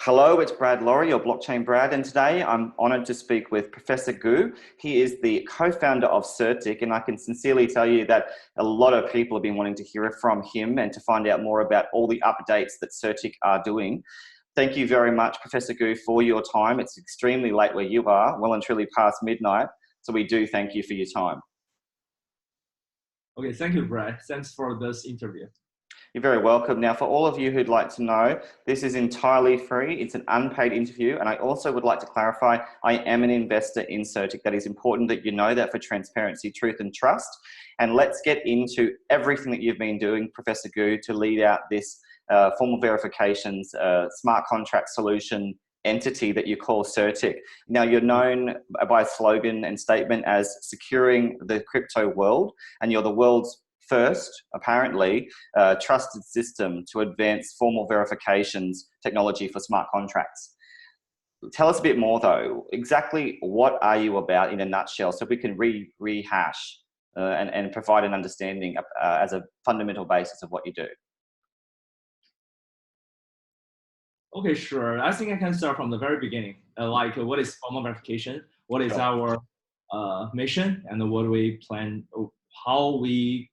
Hello, it's Brad Laurie, your Blockchain Brad, and today I'm honoured to speak with Professor Gu. He is the co-founder of Certik, and I can sincerely tell you that a lot of people have been wanting to hear from him and to find out more about all the updates that Certik are doing. Thank you very much, Professor Gu, for your time. It's extremely late where you are, well and truly past midnight, so we do thank you for your time. Okay, thank you, Brad. Thanks for this interview. You're very welcome. Now, for all of you who'd like to know, this is entirely free. It's an unpaid interview. And I also would like to clarify, I am an investor in Certik. That is important that you know that for transparency, truth, and trust. And let's get into everything that you've been doing, Professor Gu, to lead out this formal verifications smart contract solution entity that you call Certik. Now, you're known by a slogan and statement as securing the crypto world, and you're the world's first, apparently, trusted system to advance formal verifications technology for smart contracts. Tell us a bit more though, exactly what are you about in a nutshell so we can rehash and provide an understanding as a fundamental basis of what you do. Okay, sure. I think I can start from the very beginning. Like what is formal verification? What is our mission? And what we plan, how we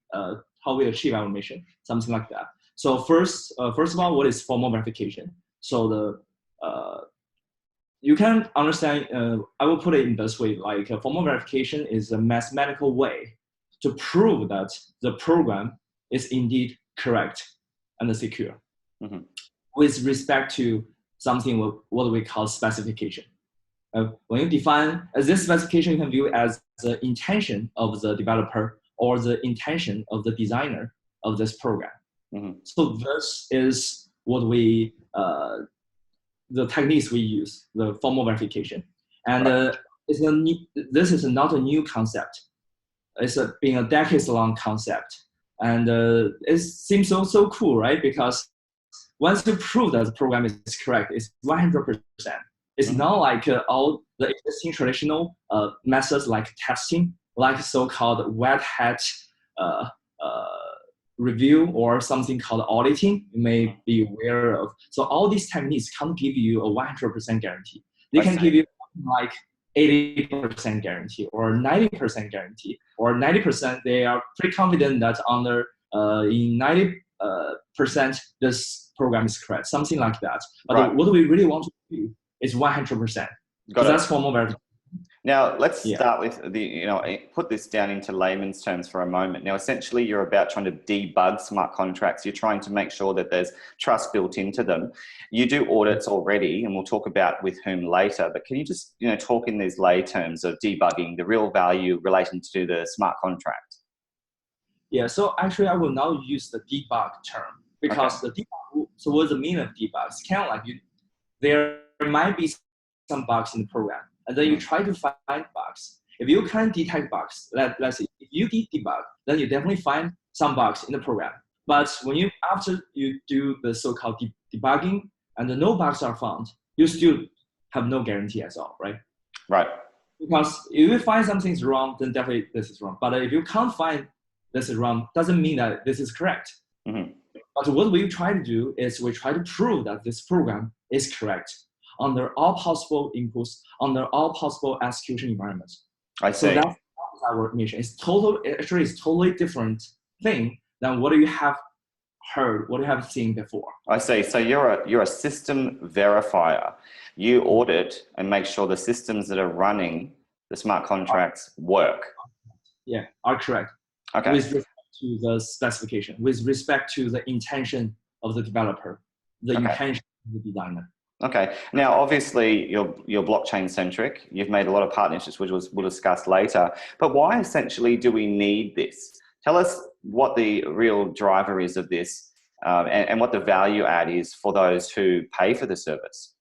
achieve our mission, something like that. So first of all, what is formal verification? So you can understand. I will put it in this way: like formal verification is a mathematical way to prove that the program is indeed correct and secure, with respect to something what we call specification. When you define this specification, you can view as the intention of the developer or the intention of the designer of this program. So this is what we, the techniques we use, the formal verification. And this is not a new concept. It's been a decades-long concept. And it seems so cool, right? Because once you prove that the program is correct, it's 100%. It's not like all the existing traditional methods like testing, like so-called wet hat review or something called auditing, you may be aware of. So all these techniques can't give you a 100% guarantee. They can give you like 80% guarantee or 90% guarantee or 90%. They are pretty confident that in 90% this program is correct, something like that. But what we really want to do is 100%. Because that's formal verification. Now, let's start with put this down into layman's terms for a moment. Now, essentially, you're about trying to debug smart contracts. You're trying to make sure that there's trust built into them. You do audits already, and we'll talk about with whom later. But can you just talk in these lay terms of debugging, the real value relating to the smart contract? Yeah. So actually, I will now use the debug term because the debug. So what's the meaning of debug? It's kind of like there might be some bugs in the program. And then you try to find bugs. If you can't detect bugs, let's say if you debug, then you definitely find some bugs in the program. But when after you do the so-called debugging and no bugs are found, you still have no guarantee at all, right? Right. Because if you find something's wrong, then definitely this is wrong. But if you can't find this is wrong, doesn't mean that this is correct. But what we try to do is we try to prove that this program is correct under all possible inputs, under all possible execution environments. I see. So that's our mission. It's totally different thing than what you have heard, what you have seen before. I see. So you're a system verifier. You audit and make sure the systems that are running the smart contracts work. Yeah, are correct. Okay. With respect to the specification, with respect to the intention of the developer, the intention of the designer. Okay. Now, obviously, you're blockchain-centric. You've made a lot of partnerships, which we'll discuss later. But why, essentially, do we need this? Tell us what the real driver is of this and what the value add is for those who pay for the service.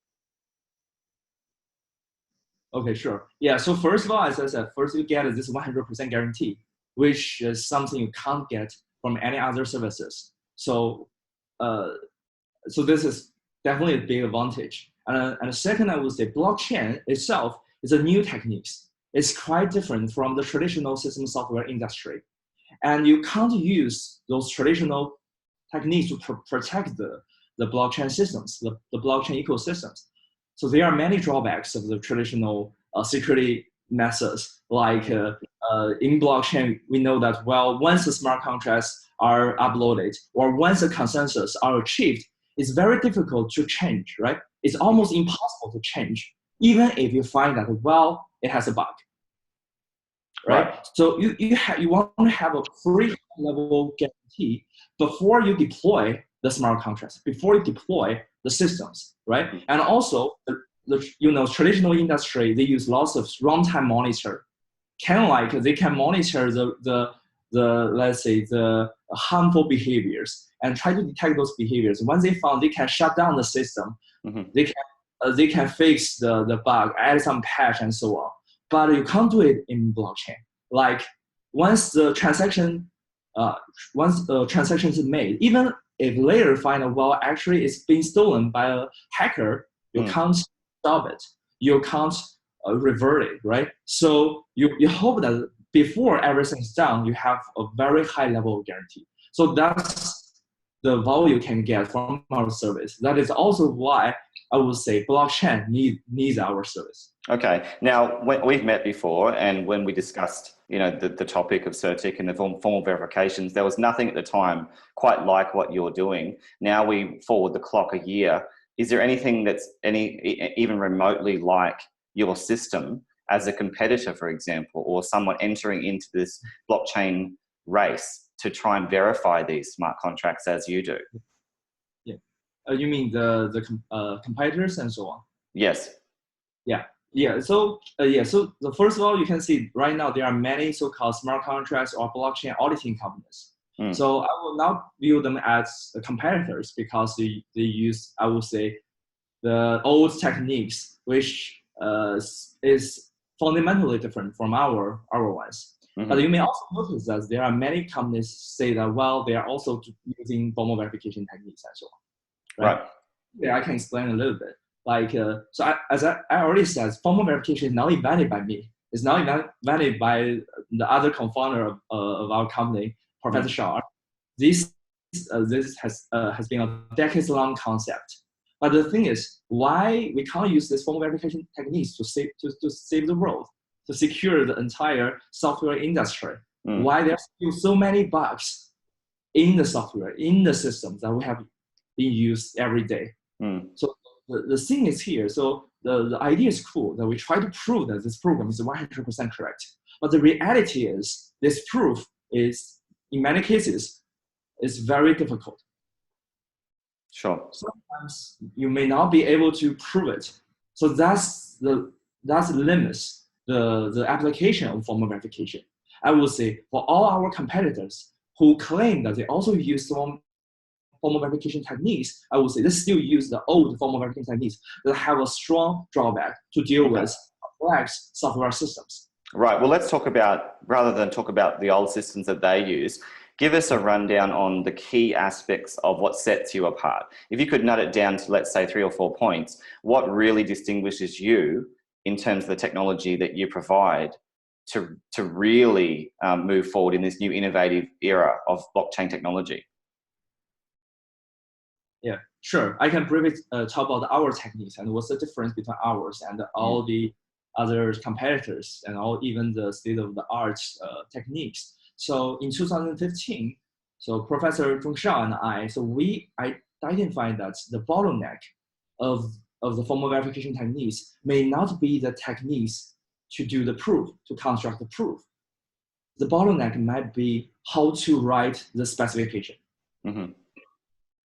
Okay, sure. Yeah, so first of all, as I said, first you get this 100% guarantee, which is something you can't get from any other services. So, so this is definitely a big advantage. And second, I would say blockchain itself is a new technique. It's quite different from the traditional system software industry. And you can't use those traditional techniques to protect the blockchain systems, the blockchain ecosystems. So there are many drawbacks of the traditional security methods. Like in blockchain, we know that, well, once the smart contracts are uploaded or once the consensus are achieved, it's very difficult to change, right? It's almost impossible to change, even if you find that, well, it has a bug, right? So you want to have a pre-level guarantee before you deploy the smart contracts, before you deploy the systems, right? And also, traditional industry, they use lots of runtime monitor. They can monitor the let's say the harmful behaviors and try to detect those behaviors. Once they found, they can shut down the system. They can fix the bug, add some patch and so on. But you can't do it in blockchain. Like once the transaction is made, even if later find out, well, actually it's being stolen by a hacker, you can't stop it. You can't revert it, right? So you hope that before everything's done, you have a very high level of guarantee. So that's the value you can get from our service. That is also why I would say blockchain needs our service. Okay. Now, we've met before, and when we discussed, the topic of Certik and the formal verifications, there was nothing at the time quite like what you're doing. Now we forward the clock a year. Is there anything that's even remotely like your system as a competitor, for example, or someone entering into this blockchain race to try and verify these smart contracts as you do? Yeah. You mean the competitors and so on? Yes. Yeah. So first of all, you can see right now there are many so-called smart contracts or blockchain auditing companies. So I will not view them as competitors because they use, I would say, the old techniques, which is fundamentally different from our ones. But you may also notice that there are many companies say that, well, they are also using formal verification techniques and so on. Right. Yeah, I can explain a little bit. Like, as I already said, formal verification is not invented by me. It's not invented by the other co-founder of our company, Professor Shah. This has been a decades-long concept. But the thing is, why we can't use this formal verification techniques to save the world, to secure the entire software industry? Why there's still so many bugs in the software, in the systems that we have been used every day? So the thing is here. So the idea is cool that we try to prove that this program is 100% correct. But the reality is this proof is, in many cases, is very difficult. Sure. Sometimes you may not be able to prove it. So that's limits the application of formal verification. I would say for all our competitors who claim that they also use formal verification techniques, I would say they still use the old formal verification techniques that have a strong drawback to deal with complex software systems. Right. Well, let's talk about, rather than talk about the old systems that they use, give us a rundown on the key aspects of what sets you apart. If you could nut it down to, let's say, 3 or 4 points, what really distinguishes you in terms of the technology that you provide to really move forward in this new innovative era of blockchain technology? Yeah, sure. I can briefly talk about our techniques and what's the difference between ours and all the other competitors and even the state-of-the-art techniques. So in 2015, so Professor Zhongshan and I identified that the bottleneck of the formal verification techniques may not be the techniques to do the proof, to construct the proof. The bottleneck might be how to write the specification.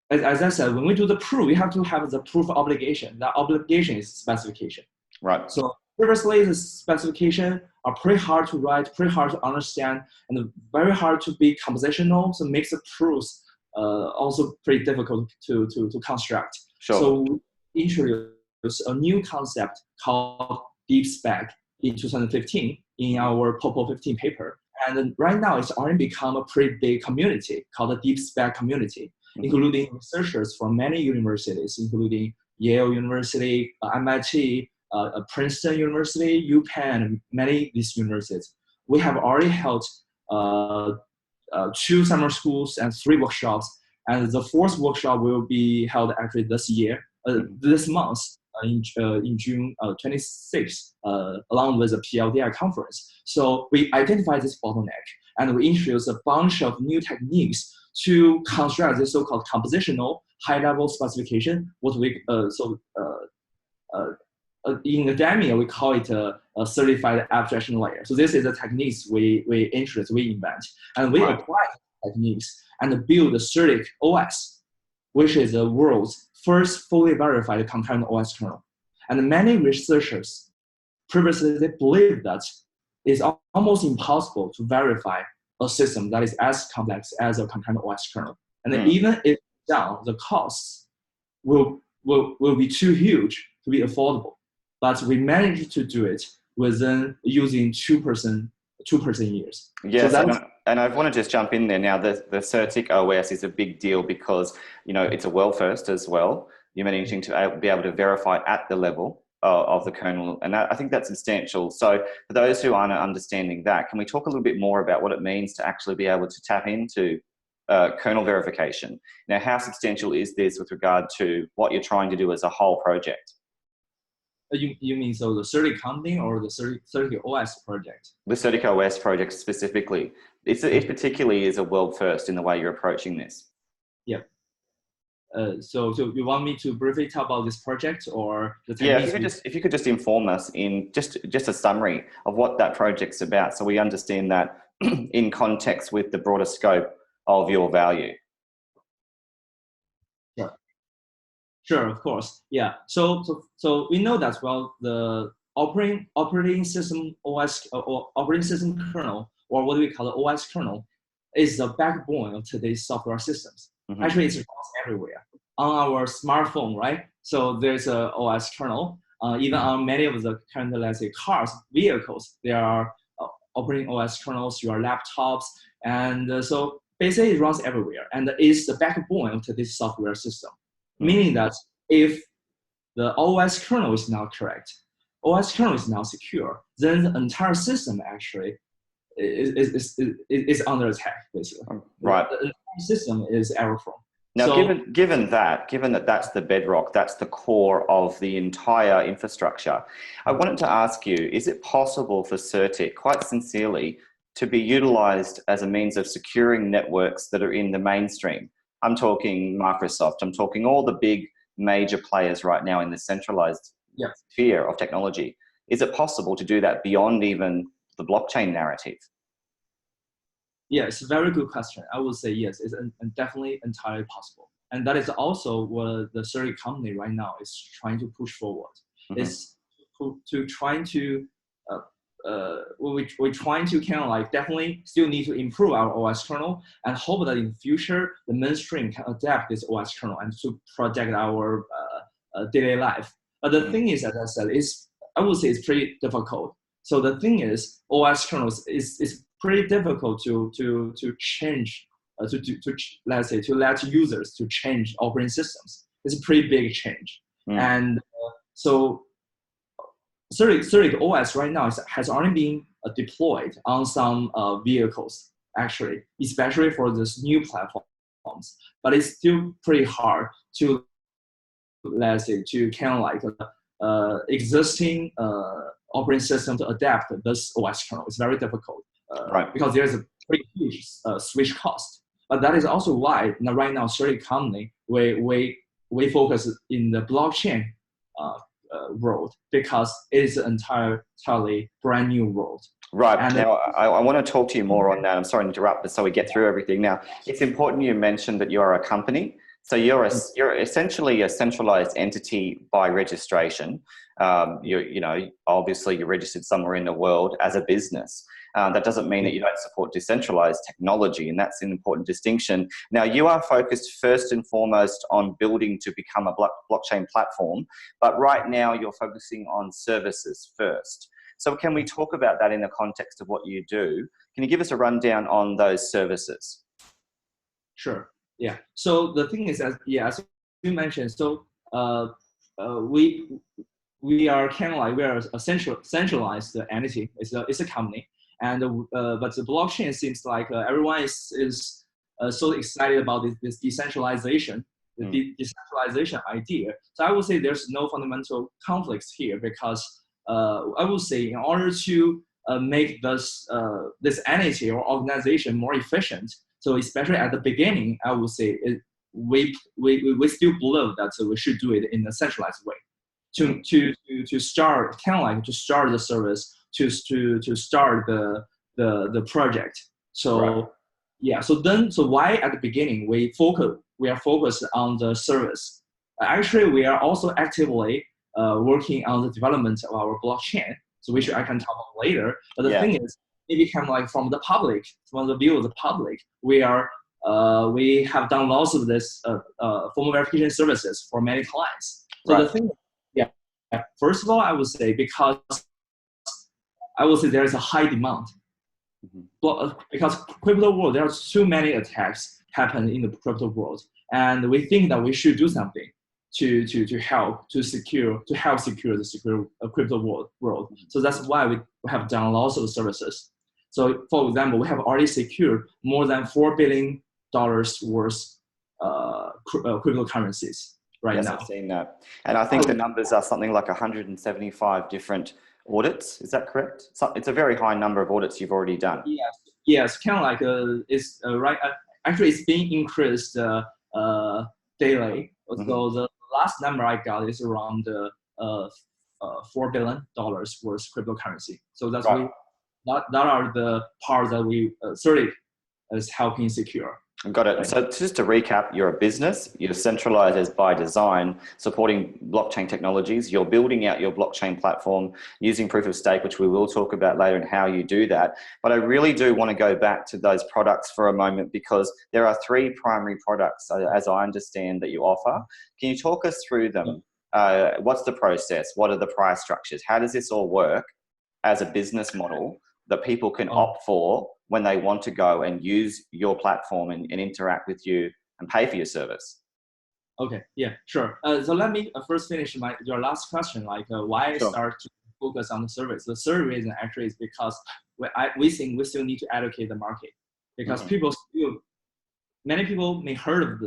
As I said, when we do the proof, we have to have the proof obligation. That obligation is specification. Right. So previously, the specification are pretty hard to write, pretty hard to understand, and very hard to be compositional. So it makes the proofs also pretty difficult to construct. Sure. So we introduced a new concept called Deep Spec in 2015 in our Popo 15 paper. And right now, it's already become a pretty big community called the Deep Spec community, including researchers from many universities, including Yale University, MIT, Princeton University, UPenn, and many of these universities. We have already held 2 summer schools and 3 workshops And the fourth workshop will be held actually this year, this month, in June 26th, along with the PLDI conference. So we identify this bottleneck, and we introduce a bunch of new techniques to construct this so-called compositional high-level specification. What we in academia we call it a certified abstraction layer. So this is the techniques we introduce, we invent, and we apply techniques and build the CertikOS, which is the world's first fully verified concurrent OS kernel. And many researchers previously believed that it's almost impossible to verify a system that is as complex as a concurrent OS kernel. And then even if down, the costs will be too huge to be affordable. But we managed to do it within using 2% years. Yes, so and I want to just jump in there now. The CertikOS is a big deal because, you know, it's a world first as well. You're managing to be able to verify at the level of the kernel, and I think that's substantial. So for those who aren't understanding that, can we talk a little bit more about what it means to actually be able to tap into kernel verification? Now, how substantial is this with regard to what you're trying to do as a whole project? You mean so the Certik company or the CertikOS project? The CertikOS project specifically. It particularly is a world first in the way you're approaching this. Yeah. So you want me to briefly talk about this project or the techniques? Yeah, if you could just inform us in just a summary of what that project's about, so we understand that in context with the broader scope of your value. Sure, of course. Yeah. So we know that, well, the operating system OS or operating system kernel, or what we call the OS kernel, is the backbone of today's software systems. Actually, it's everywhere on our smartphone, right? So there's a OS kernel. Even on many of the current, let's say, cars, vehicles, there are operating OS kernels. Your laptops, and so basically it runs everywhere, and it's the backbone of today's software system. Meaning that if the OS kernel is not correct, OS kernel is not secure, then the entire system actually is under attack, basically. Right. The entire system is error-prone. Now, so, given that that's the bedrock, that's the core of the entire infrastructure, I wanted to ask you, is it possible for Certik, quite sincerely, to be utilized as a means of securing networks that are in the mainstream? I'm talking Microsoft, I'm talking all the big major players right now in the centralized sphere of technology. Is it possible to do that beyond even the blockchain narrative? Yeah, it's a very good question. I would say yes, it's definitely entirely possible. And that is also what the Certik company right now is trying to push forward. Is to trying to we're trying to kind of like definitely still need to improve our OS kernel and hope that in the future the mainstream can adapt this OS kernel and to protect our daily life. But the thing is, as I said, I would say it's pretty difficult. So the thing is, OS kernels is pretty difficult to change let's say to let users to change operating systems. It's a pretty big change, and so CertikOS right now has already been deployed on some vehicles, actually, especially for this new platforms. But it's still pretty hard to, let's say, to kind of like existing operating system to adapt this OS kernel. It's very difficult because there's a pretty huge switch cost. But that is also why right now Certik company we focus in the blockchain world, because it is an entirely brand new world. Right. And now, I want to talk to you more on that. I'm sorry to interrupt, but so we get through everything. Now, it's important you mentioned that you are a company. So you're essentially a centralized entity by registration. Obviously you're registered somewhere in the world as a business. That doesn't mean that you don't support decentralized technology, and that's an important distinction. Now, you are focused first and foremost on building to become a blockchain platform, but right now you're focusing on services first. So can we talk about that in the context of what you do? Can you give us a rundown on those services? Sure. Yeah. So the thing is, as you mentioned, so we are kind of like we are a centralized entity. It's a company, and but the blockchain seems like everyone is so excited about this decentralization, the decentralization idea. So I would say there's no fundamental conflicts here because I would say in order to make this entity or organization more efficient, so especially at the beginning, I would say we still believe that we should do it in a centralized way to start kind of like to start the service, to start the project. So right. yeah, so why at the beginning we are focused on the service. Actually, we are also actively working on the development of our blockchain, so which I can talk about later. But the thing is, it became like from the public, from the view of the public, we have done lots of this formal verification services for many clients. So the thing, first of all, I would say there is a high demand. Because crypto world, there are too many attacks happen in the crypto world, and we think that we should do something to help secure the crypto world. So that's why we have done lots of services. So for example, we have already secured more than $4 billion worth cryptocurrencies right now. I've seen that, and I think the numbers are something like 175 different audits. Is that correct? It's a very high number of audits you've already done. Yes, kind of like it's right. Actually, it's being increased daily. So the last number I got is around $4 billion worth cryptocurrency. So that's that are the parts that we Certik is helping secure. Got it. So just to recap, you're a business, you're centralized as by design, supporting blockchain technologies. You're building out your blockchain platform using proof of stake, which we will talk about later and how you do that. But I really do want to go back to those products for a moment because there are 3 primary products, as I understand, that you offer. Can you talk us through them? What's the process? What are the price structures? How does this all work as a business model that people can opt for when they want to go and use your platform and interact with you and pay for your service? Okay, yeah, sure. So let me first finish your last question, like why I start to focus on the service. The third reason actually is because we think we still need to educate the market, because many people may heard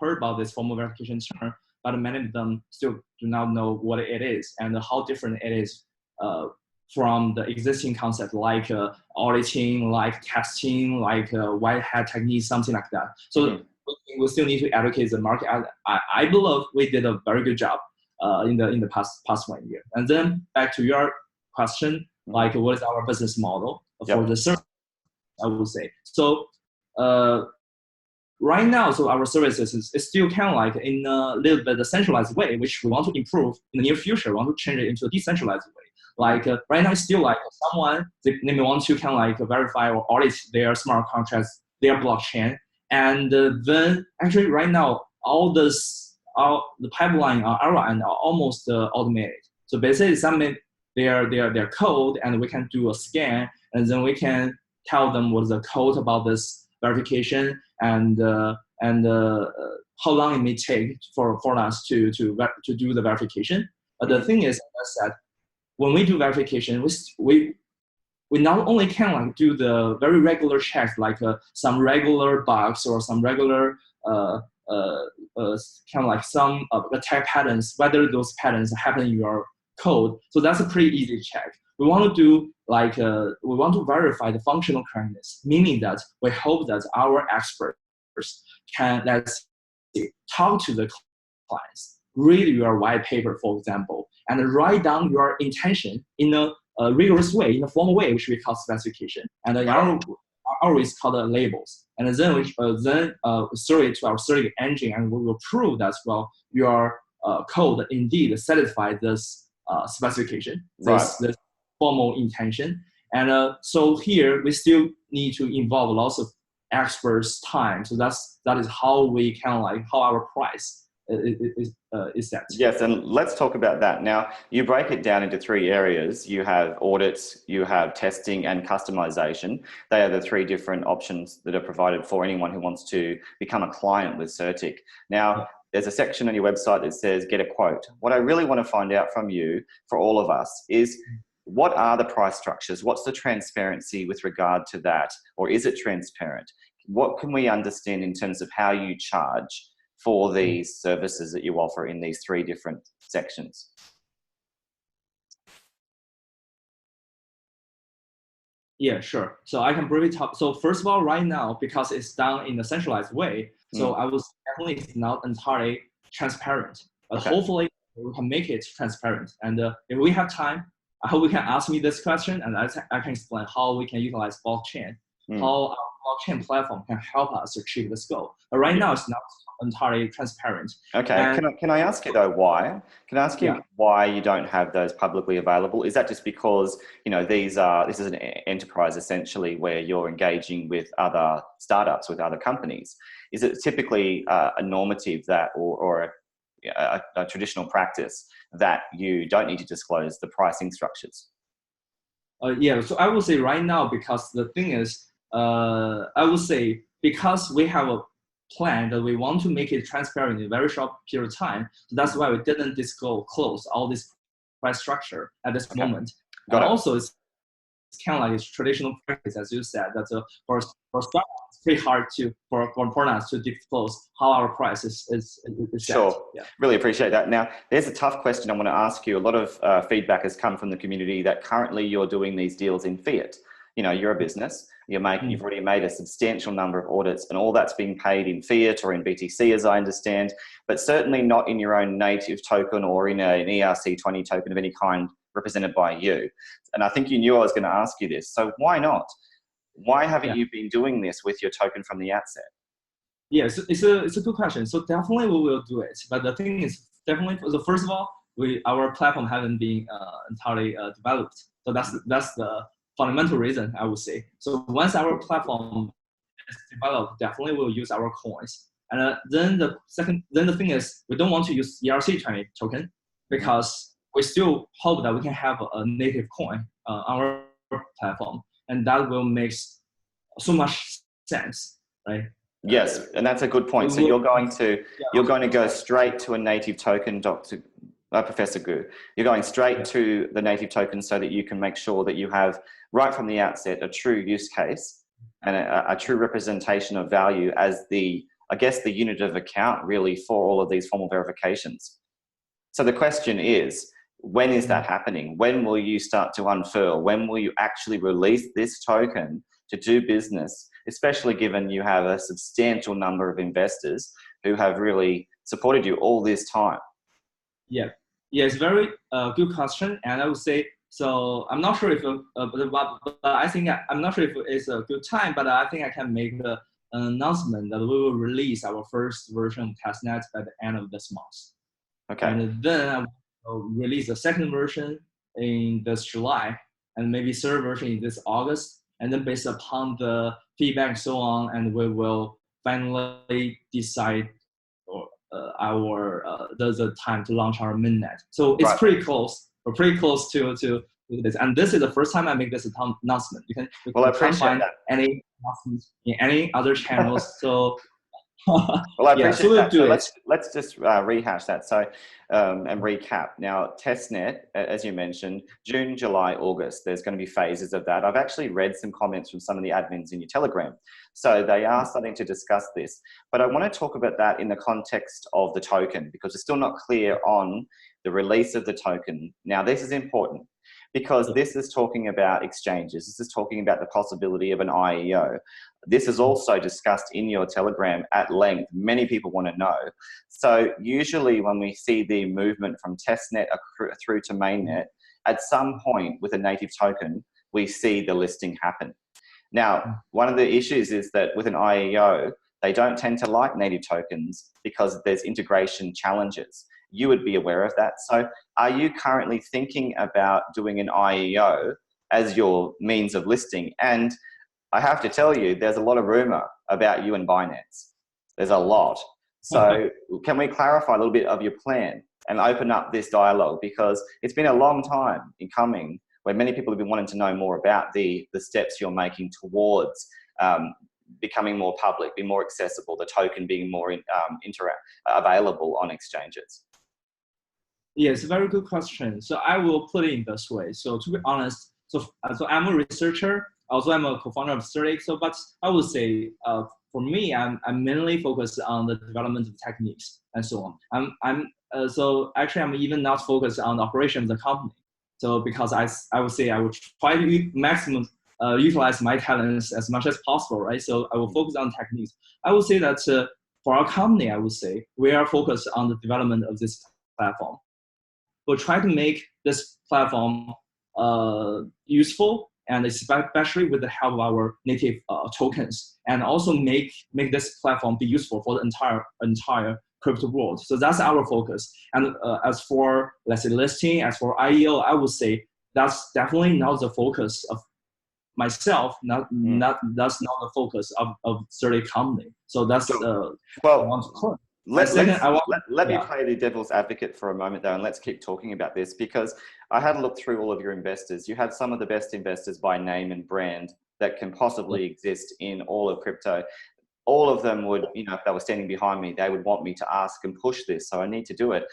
about this formal verification term, but many of them still do not know what it is and how different it is from the existing concept, like auditing, like testing, like white hat techniques, something like that. So we still need to educate the market. I believe we did a very good job in the past 1 year. And then back to your question, like what is our business model for the service? I would say so. Right now, so our services is still kind of like in a little bit the centralized way, which we want to improve in the near future. We want to change it into a decentralized way. Like right now, it's still like someone they may want to kind of like verify or audit their smart contracts, their blockchain, and then actually right now all the pipeline on our end are almost automated. So basically, submit their code, and we can do a scan, and then we can tell them what's the code about this verification and how long it may take for us to do the verification. But the thing is, as I said, when we do verification, we not only can like do the very regular checks, like some regular bugs or some regular kind of like some attack patterns, whether those patterns happen in your code. So that's a pretty easy check. We want to do like we want to verify the functional correctness, meaning that we hope that our experts can, let's say, talk to the clients, read your white paper, for example, and write down your intention in a rigorous way, in a formal way, which we call specification, and our is called labels. And then we throw it to our Certik engine, and we will prove that your code indeed satisfies this specification, this formal intention. And so here we still need to involve lots of experts' time. So that is how we kind of like how our price is set. Yes, and let's talk about that. Now, you break it down into 3 areas. You have audits, you have testing, and customization. They are the 3 different options that are provided for anyone who wants to become a client with Certik. Now, there's a section on your website that says get a quote. What I really want to find out from you, for all of us, is what are the price structures? What's the transparency with regard to that? Or is it transparent? what can we understand in terms of how you charge for these services that you offer in these 3 different sections? Yeah, sure. So I can briefly talk. So first of all, right now, because it's done in a centralized way, so I was definitely it's not entirely transparent. But hopefully we can make it transparent. And if we have time, I hope you can ask me this question, and I can explain how we can utilize blockchain, how our blockchain platform can help us achieve this goal. But right now, it's not entirely transparent. Okay. And can I ask you though why? Can I ask you why you don't have those publicly available? Is that just because this is an enterprise essentially where you're engaging with other startups, with other companies? Is it typically a normative that or a traditional practice that you don't need to disclose the pricing structures? Yeah, so I would say right now, because the thing is, I would say because we have a plan that we want to make it transparent in a very short period of time, so that's why we didn't disclose all this price structure at this moment. And also, it's kind of like it's traditional practice, as you said, that for startups, it's pretty hard for us to disclose how our price is set. Sure. Yeah. Really appreciate that. Now, there's a tough question I want to ask you. A lot of feedback has come from the community that currently you're doing these deals in fiat. You're a business, you've already made a substantial number of audits, and all that's being paid in fiat or in BTC, as I understand, but certainly not in your own native token or in an ERC20 token of any kind represented by you. And I think you knew I was going to ask you this. So why not? Why haven't you been doing this with your token from the outset? Yeah, it's a good question. So definitely we will do it. But the thing is, definitely, so first of all, our platform haven't been entirely developed. So that's the fundamental reason, I would say. So once our platform is developed, definitely we'll use our coins. And then the thing is, we don't want to use ERC20 token because we still hope that we can have a native coin on our platform, and that will make so much sense, right? Yes, and that's a good point. So you're going to go straight to a native token, Professor Gu. You're going straight to the native token so that you can make sure that you have, right from the outset, a true use case and a true representation of value as the unit of account really for all of these formal verifications. So the question is, when is that happening? When will you start to unfurl? When will you actually release this token to do business, especially given you have a substantial number of investors who have really supported you all this time? Yeah, it's a very good question, and I would say, so I'm not sure if, but I think I'm not sure if it's a good time, but I think I can make an announcement that we will release our first version of testnet by the end of this month. Okay. And then I will release the second version in this July, and maybe third version in this August. And then based upon the feedback and so on, and we will finally decide the time to launch our mainnet. So it's pretty close. We're pretty close to this, and this is the first time I make this announcement. You can't find any announcements in any other channels. So well, I appreciate that. So let's just rehash that. So and recap. Now, testnet, as you mentioned, June, July, August. There's going to be phases of that. I've actually read some comments from some of the admins in your Telegram. So they are starting to discuss this. But I want to talk about that in the context of the token, because it's still not clear on the release of the token. Now, this is important because this is talking about exchanges. This is talking about the possibility of an IEO. This is also discussed in your Telegram at length. Many people want to know. So usually when we see the movement from testnet through to mainnet, at some point with a native token, we see the listing happen. Now, one of the issues is that with an IEO, they don't tend to like native tokens because there's integration challenges. You would be aware of that. So are you currently thinking about doing an IEO as your means of listing? And I have to tell you, there's a lot of rumor about you and BINANCE. There's a lot. So can we clarify a little bit of your plan and open up this dialogue? Because it's been a long time in coming where many people have been wanting to know more about the steps you're making towards becoming more public, be more accessible, the token being more available on exchanges. Yeah, it's a very good question. So I will put it in this way. So to be honest, so I'm a researcher, Also, I'm a co-founder of Certik. So, but I would say for me, I'm mainly focused on the development of techniques and so on. So actually, I'm even not focused on the operation of the company. So because I would say I would try to maximum utilize my talents as much as possible, right? So I will focus on techniques. I would say that for our company, I would say we are focused on the development of this platform. We'll try to make this platform useful, and especially with the help of our native tokens, and also make this platform be useful for the entire crypto world. So that's our focus. And as for, let's say, listing, as for IEO, I would say that's definitely not the focus of myself. That's not the focus of Certik company. So that's well. Let me yeah. play the devil's advocate for a moment though, and let's keep talking about this, because I had a look through all of your investors. You have some of the best investors by name and brand that can possibly exist in all of crypto. All of them would, you know, if they were standing behind me, they would want me to ask and push this, so I need to do it.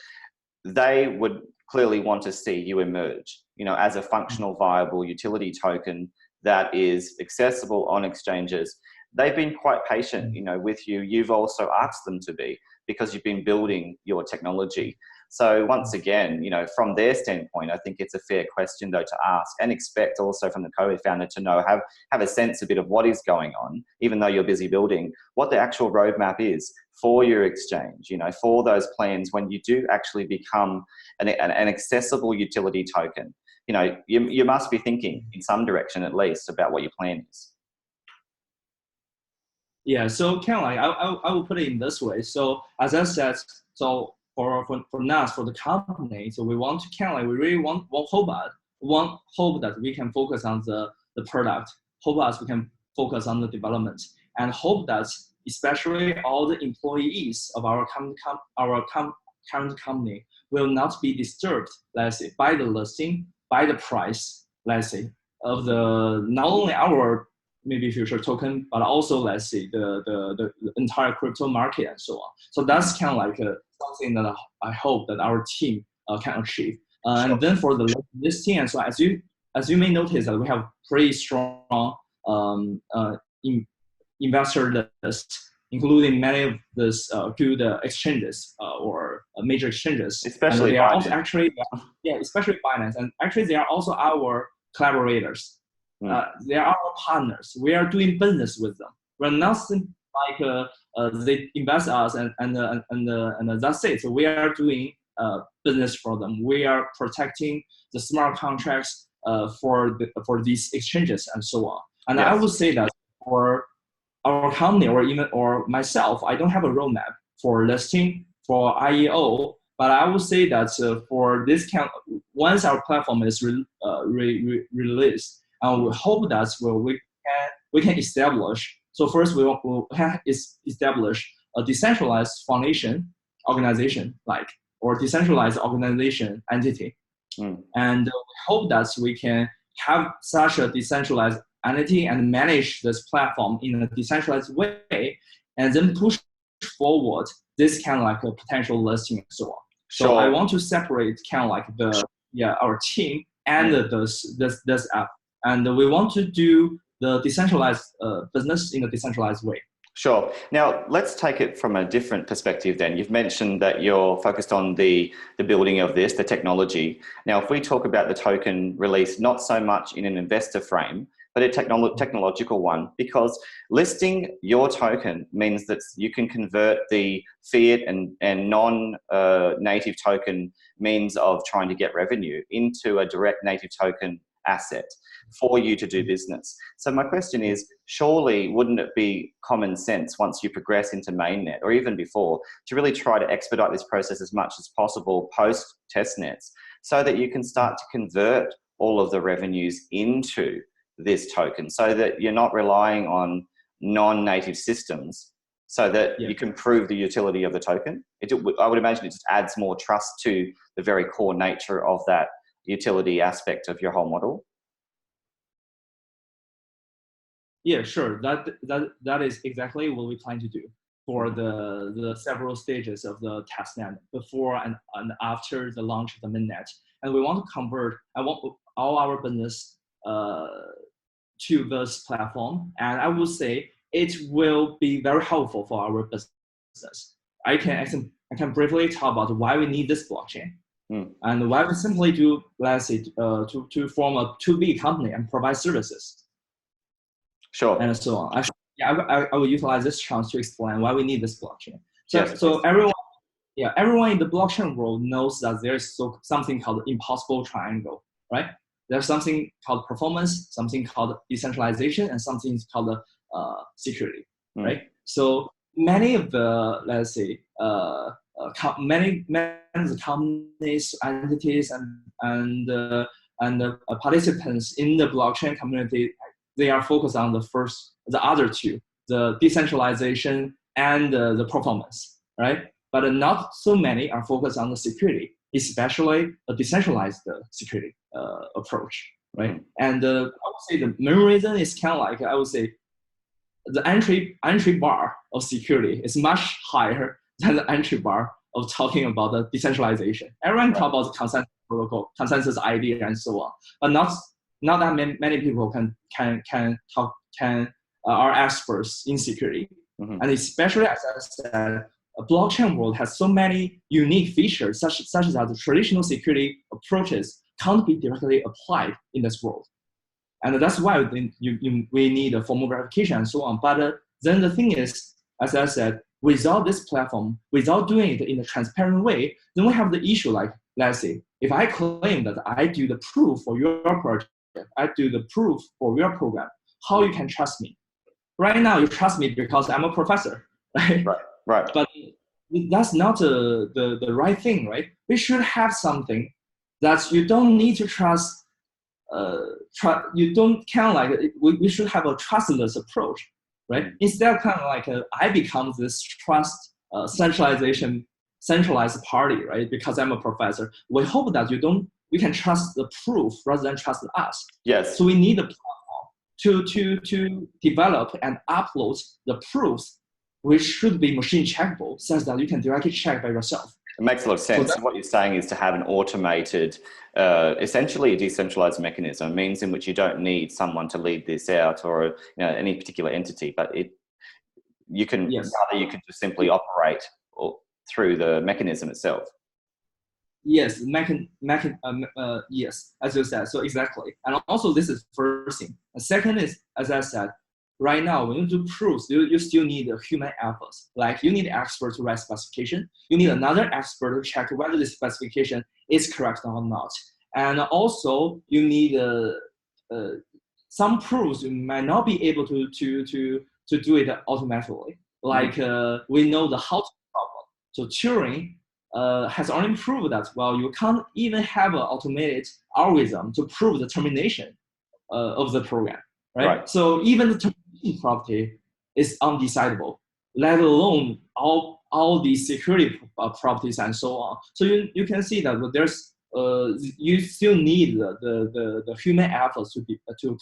They would clearly want to see you emerge, you know, as a functional, viable utility token that is accessible on exchanges. They've been quite patient, you know, with you. You've also asked them to be, because you've been building your technology. So once again, you know, from their standpoint, I think it's a fair question though to ask, and expect also from the co-founder to know, have a sense a bit of what is going on, even though you're busy building, what the actual roadmap is for your exchange, you know, for those plans when you do actually become an accessible utility token. You know, you must be thinking in some direction at least about what your plan is. Yeah, so kind of like I will put it in this way. So as I said, so for now, for the company, so we want to kind of like, we really want hope that we can focus on the product, hope that we can focus on the development, and hope that especially all the employees of our current company will not be disturbed, let's say, by the listing, by the price, let's say, of the not only our maybe future token, but also, let's say, the entire crypto market and so on. So that's kind of like something that I hope that our team can achieve. Sure. And then for the listing, and so as you may notice that we have pretty strong investor list, including many of this good exchanges or major exchanges. Especially and they are Binance. also actually, yeah, especially Binance. And actually, they are also our collaborators. They are our partners. We are doing business with them. We're not like they invest us and that's it. So we are doing business for them. We are protecting the smart contracts for these exchanges and so on. And yes. I would say that for our company or myself, I don't have a roadmap for listing, for IEO, but I would say that for this once our platform is released, we hope that we can establish. So first we can establish a decentralized foundation organization, or decentralized organization entity, and we hope that we can have such a decentralized entity and manage this platform in a decentralized way, and then push forward this kind of like a potential listing and so on. So sure. I want to separate kind of like our team and this app, and we want to do the decentralized business in a decentralized way. Sure. Now, let's take it from a different perspective then. You've mentioned that you're focused on the building of this, the technology. Now, if we talk about the token release, not so much in an investor frame, but a technological one, because listing your token means that you can convert the fiat and non-native token means of trying to get revenue into a direct native token asset for you to do business. So my question is, surely wouldn't it be common sense once you progress into mainnet or even before to really try to expedite this process as much as possible post testnets so that you can start to convert all of the revenues into this token so that you're not relying on non-native systems so that you can prove the utility of the token? I would imagine it just adds more trust to the very core nature of that utility aspect of your whole model. Yeah, sure. That is exactly what we plan to do for the several stages of the testnet before and after the launch of the mainnet. And we want to convert. I want all our business to this platform, and I would say it will be very helpful for our business. I can briefly talk about why we need this blockchain. And why we simply do, let's say, to form a 2B company and provide services. Sure. And so on. I will utilize this chance to explain why we need this blockchain. So, yes, so everyone in the blockchain world knows that there's something called impossible triangle, right? There's something called performance, something called decentralization, and something called security, right? So many of the, let's say, many companies, entities, and participants in the blockchain community, they are focused on the other two, the decentralization and the performance, right? But not so many are focused on the security, especially a decentralized security approach, right? And I would say the main reason is kind of like, I would say, the entry bar of security is much higher than the entry bar of talking about the decentralization. Everyone talk about the consensus protocol, consensus idea, and so on, but not that many people are experts in security. And especially, as I said, a blockchain world has so many unique features, such as the traditional security approaches can't be directly applied in this world. And that's why we need a formal verification and so on. But then the thing is, as I said, without this platform, without doing it in a transparent way, then we have the issue like, let's say, if I claim that I do the proof for your project, I do the proof for your program, how you can trust me? Right now, you trust me because I'm a professor, right? Right. But that's not the right thing, right? We should have something that you don't need to trust. You don't kind of like, we should have a trustless approach, right? Instead, kind of like I become this centralized party, right? Because I'm a professor. We hope that we can trust the proof rather than trust us. Yes. So we need a platform to develop and upload the proofs, which should be machine checkable, such that you can directly check by yourself. It makes a lot of sense. So what you're saying is to have an automated, essentially a decentralized mechanism, a means in which you don't need someone to lead this out or any particular entity, but you can just simply operate through the mechanism itself. Yes, yes, as you said, so exactly. And also this is first thing. The second is, as I said, right now, when you do proofs, you still need a human efforts. Like you need an expert to write specification. You need another expert to check whether the specification is correct or not. And also you need some proofs you might not be able to do it automatically. Like we know the how to problem. So Turing has already proved that, well, you can't even have an automated algorithm to prove the termination of the program, right? So even the termination property is undecidable, let alone all these security properties and so on. So you can see that there's you still need the human efforts to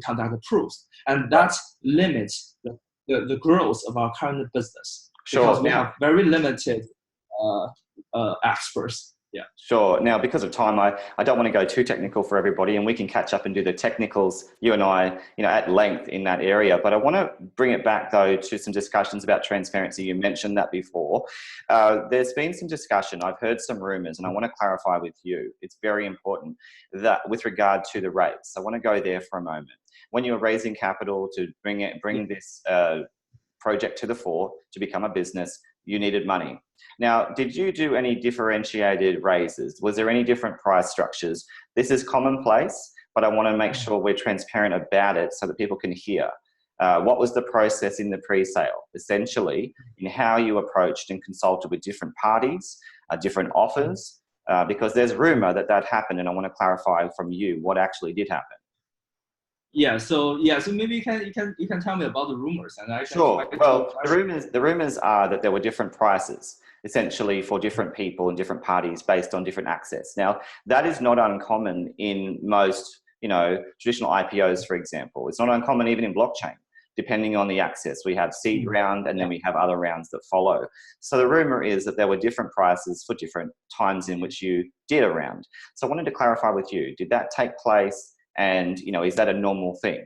conduct the proofs, and that limits the growth of our current business because we have very limited experts. Yeah. Sure. Now, because of time, I don't want to go too technical for everybody, and we can catch up and do the technicals, you and I, at length in that area. But I want to bring it back, though, to some discussions about transparency. You mentioned that before. There's been some discussion. I've heard some rumors, and I want to clarify with you. It's very important that with regard to the raise. I want to go there for a moment. When you're raising capital to bring this project to the fore, to become a business, you needed money. Now, did you do any differentiated raises? Was there any different price structures? This is commonplace, but I want to make sure we're transparent about it so that people can hear. What was the process in the pre-sale? Essentially, in how you approached and consulted with different parties, different offers, because there's rumor that happened, and I want to clarify from you what actually did happen. So maybe you can tell me about the rumors, and I can. Sure. Well, the rumors are that there were different prices, essentially for different people and different parties based on different access. Now, that is not uncommon in most, traditional IPOs, for example. It's not uncommon even in blockchain, depending on the access. We have seed round, and then we have other rounds that follow. So the rumor is that there were different prices for different times in which you did a round. So I wanted to clarify with you, did that take place? And, is that a normal thing?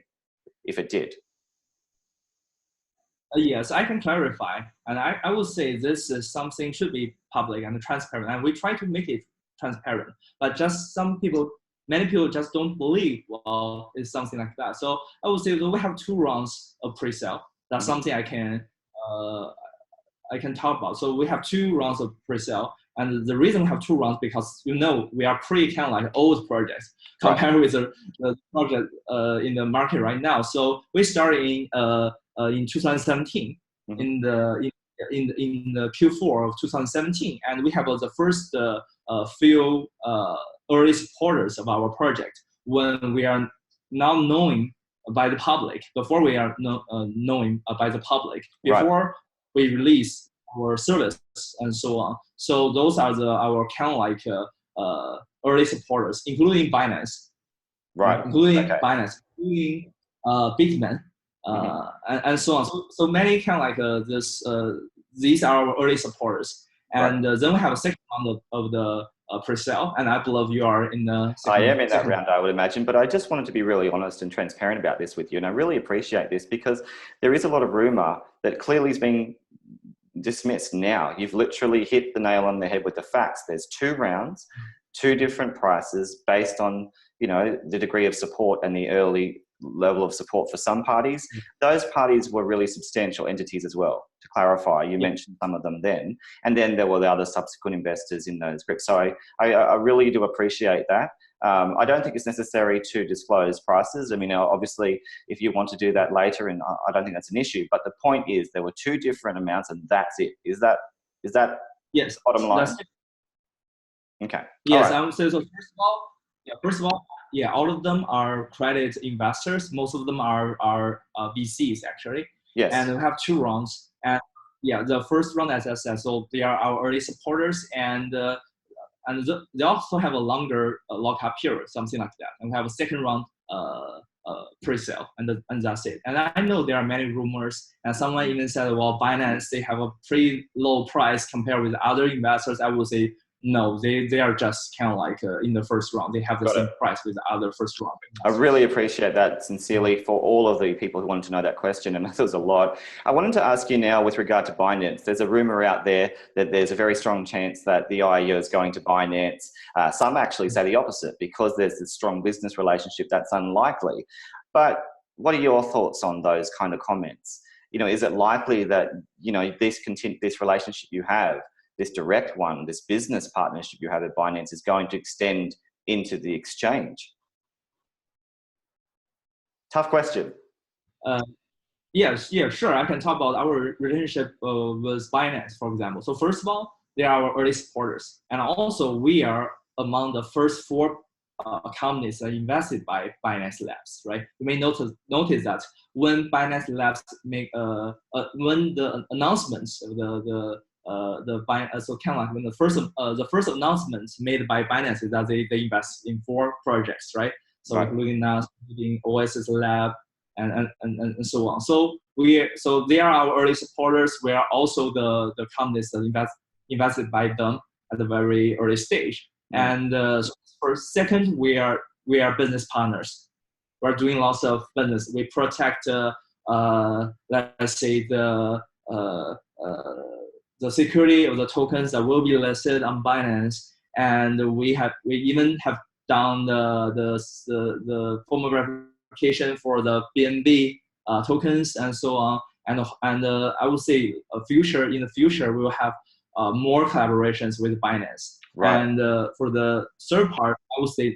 if it did? Yes, I can clarify. And I would say this is something should be public and transparent. And we try to make it transparent. But just many people just don't believe, well, it's something like that. So I would say that we have 2 rounds of pre-sale. That's something I can talk about. So we have 2 rounds of pre-sale. And the reason we have 2 rounds because we are pretty kind of like old projects compared with the project in the market right now. So we started in 2017 in the Q4 of 2017, and we have the first few early supporters of our project when we are now known by the public. Before we are known by the public, before we release our service and so on. So those are our kind of like early supporters, including BINANCE, including Bitman. And so on. So many kind of like these are our early supporters. And then we have a second round of the pre-sale, and I believe you are in the second. I am in that round, I would imagine, but I just wanted to be really honest and transparent about this with you, and I really appreciate this because there is a lot of rumor that clearly is being dismissed now. You've literally hit the nail on the head with the facts. There's 2 rounds, 2 different prices based on, the degree of support and the early level of support for some parties. Those parties were really substantial entities as well, to clarify. You mentioned some of them then, and then there were the other subsequent investors in those groups. So I really do appreciate that. I don't think it's necessary to disclose prices. I mean, obviously, if you want to do that later, and I don't think that's an issue, but the point is there were 2 different amounts and that's it. Is that yes, the bottom line? Okay. Yes, I would say so. First of all, all of them are credit investors. Most of them are VCs actually. Yes. And we have 2 rounds. And the first round, as I said, so they are our early supporters, and they also have a longer lockup period, something like that. And we have a second round pre-sale, and that's it. And I know there are many rumors, and someone even said, well, Binance, they have a pretty low price compared with other investors. I would say, no, they are just kind of like in the first round. They have the same price with the other first round. I really appreciate that sincerely for all of the people who wanted to know that question, and there's a lot. I wanted to ask you now with regard to Binance. There's a rumor out there that there's a very strong chance that the IEO is going to Binance. Some actually say the opposite because there's this strong business relationship. That's unlikely. But what are your thoughts on those kind of comments? Is it likely that this relationship you have, this direct one, this business partnership you have at Binance is going to extend into the exchange? Tough question. Yes, sure. I can talk about our relationship with Binance, for example. So first of all, they are our early supporters. And also we are among the first 4 companies that invested by Binance Labs, right? You may notice that when Binance Labs make, when the announcements of so kind of like when the first announcement made by Binance is that they invest in 4 projects, right? So including us, including Oasis Lab, and so on. So they are our early supporters. We are also the companies that invested by them at the very early stage. And so for second, we are business partners. We're doing lots of business. We protect let's say the security of the tokens that will be listed on Binance, and we even have done the formal verification for the BNB tokens and so on. And I would say in the future we will have more collaborations with Binance. Right. And for the third part, I would say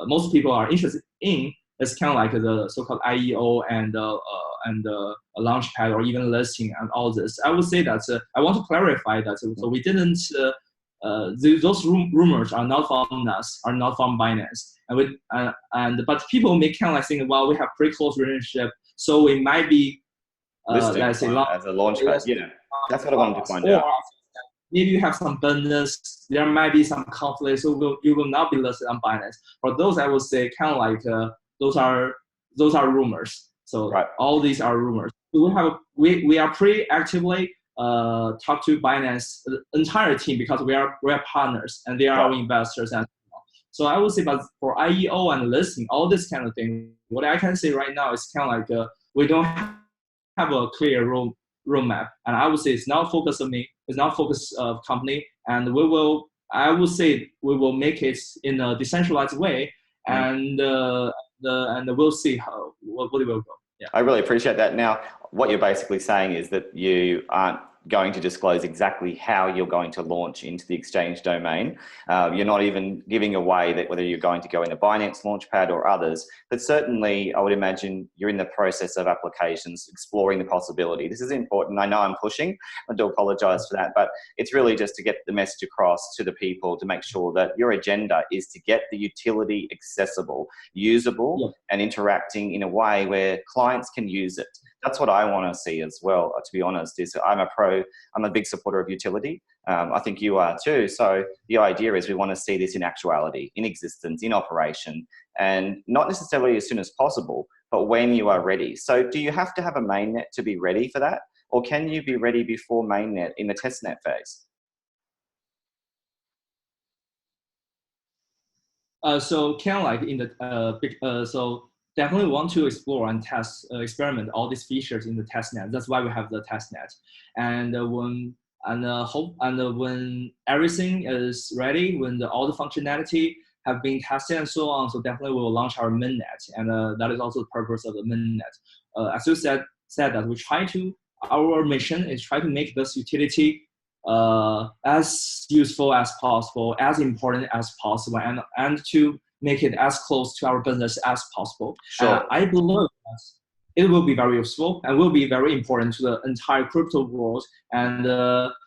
most people are interested in is kind of like the so-called IEO and a launchpad or even listing and all this. I would say that I want to clarify that. So we didn't. Those rumors are not from us, are not from Binance, but people may kind of like think, well, we have pretty close relationship, so we might be let's say as a launchpad. Yeah, that's what I wanted to find out. Maybe you have some business, there might be some conflict, so you will not be listed on Binance. For those, I would say kind of like those are rumors. So all these are rumors. So we are pretty actively talk to Binance, the entire team, because we are partners and they are our investors and So I would say, but for IEO and listing, all this kind of thing, what I can say right now is kind of like we don't have a clear roadmap, and I would say it's not focus on me, it's not focus of company, and I would say we will make it in a decentralized way, and we'll see what it will go. Yeah. I really appreciate that. Now, what you're basically saying is that you aren't going to disclose exactly how you're going to launch into the exchange domain. You're not even giving away that whether you're going to go in a Binance Launchpad or others, but certainly I would imagine you're in the process of applications, exploring the possibility. This is important. I know I'm pushing. I do apologize for that, but it's really just to get the message across to the people to make sure that your agenda is to get the utility accessible, usable, and interacting in a way where clients can use it. That's what I want to see as well, to be honest, is I'm a big supporter of utility. I think you are too. So the idea is we want to see this in actuality, in existence, in operation, and not necessarily as soon as possible, but when you are ready. So do you have to have a mainnet to be ready for that? Or can you be ready before mainnet in the testnet phase? So kind of like in the, so definitely want to explore and test, experiment all these features in the testnet. That's why we have the testnet. And when everything is ready, when all the functionality have been tested and so on, so definitely we will launch our mainnet, and that is also the purpose of the mainnet. As you said that our mission is try to make this utility as useful as possible, as important as possible, and to make it as close to our business as possible. Sure. I believe that it will be very useful and will be very important to the entire crypto world. And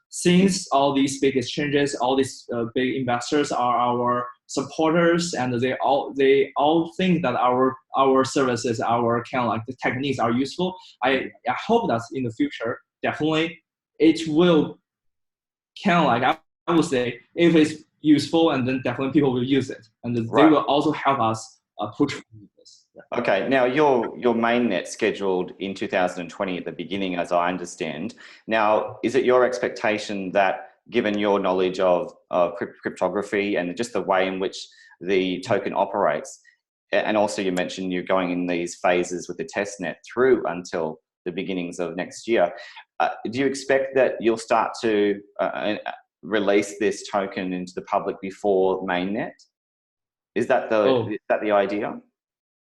since all these big exchanges, all these big investors are our supporters, and they all think that our services, our kind of like the techniques are useful. I hope that in the future, definitely it will kind of like, I would say, if it's useful, and then definitely people will use it, and they will also help us push this. Yeah. Okay, now your mainnet scheduled in 2020 at the beginning, as I understand. Now, is it your expectation that, given your knowledge of cryptography and just the way in which the token operates, and also you mentioned you're going in these phases with the testnet through until the beginnings of next year, do you expect that you'll start to release this token into the public before mainnet? Is that the idea?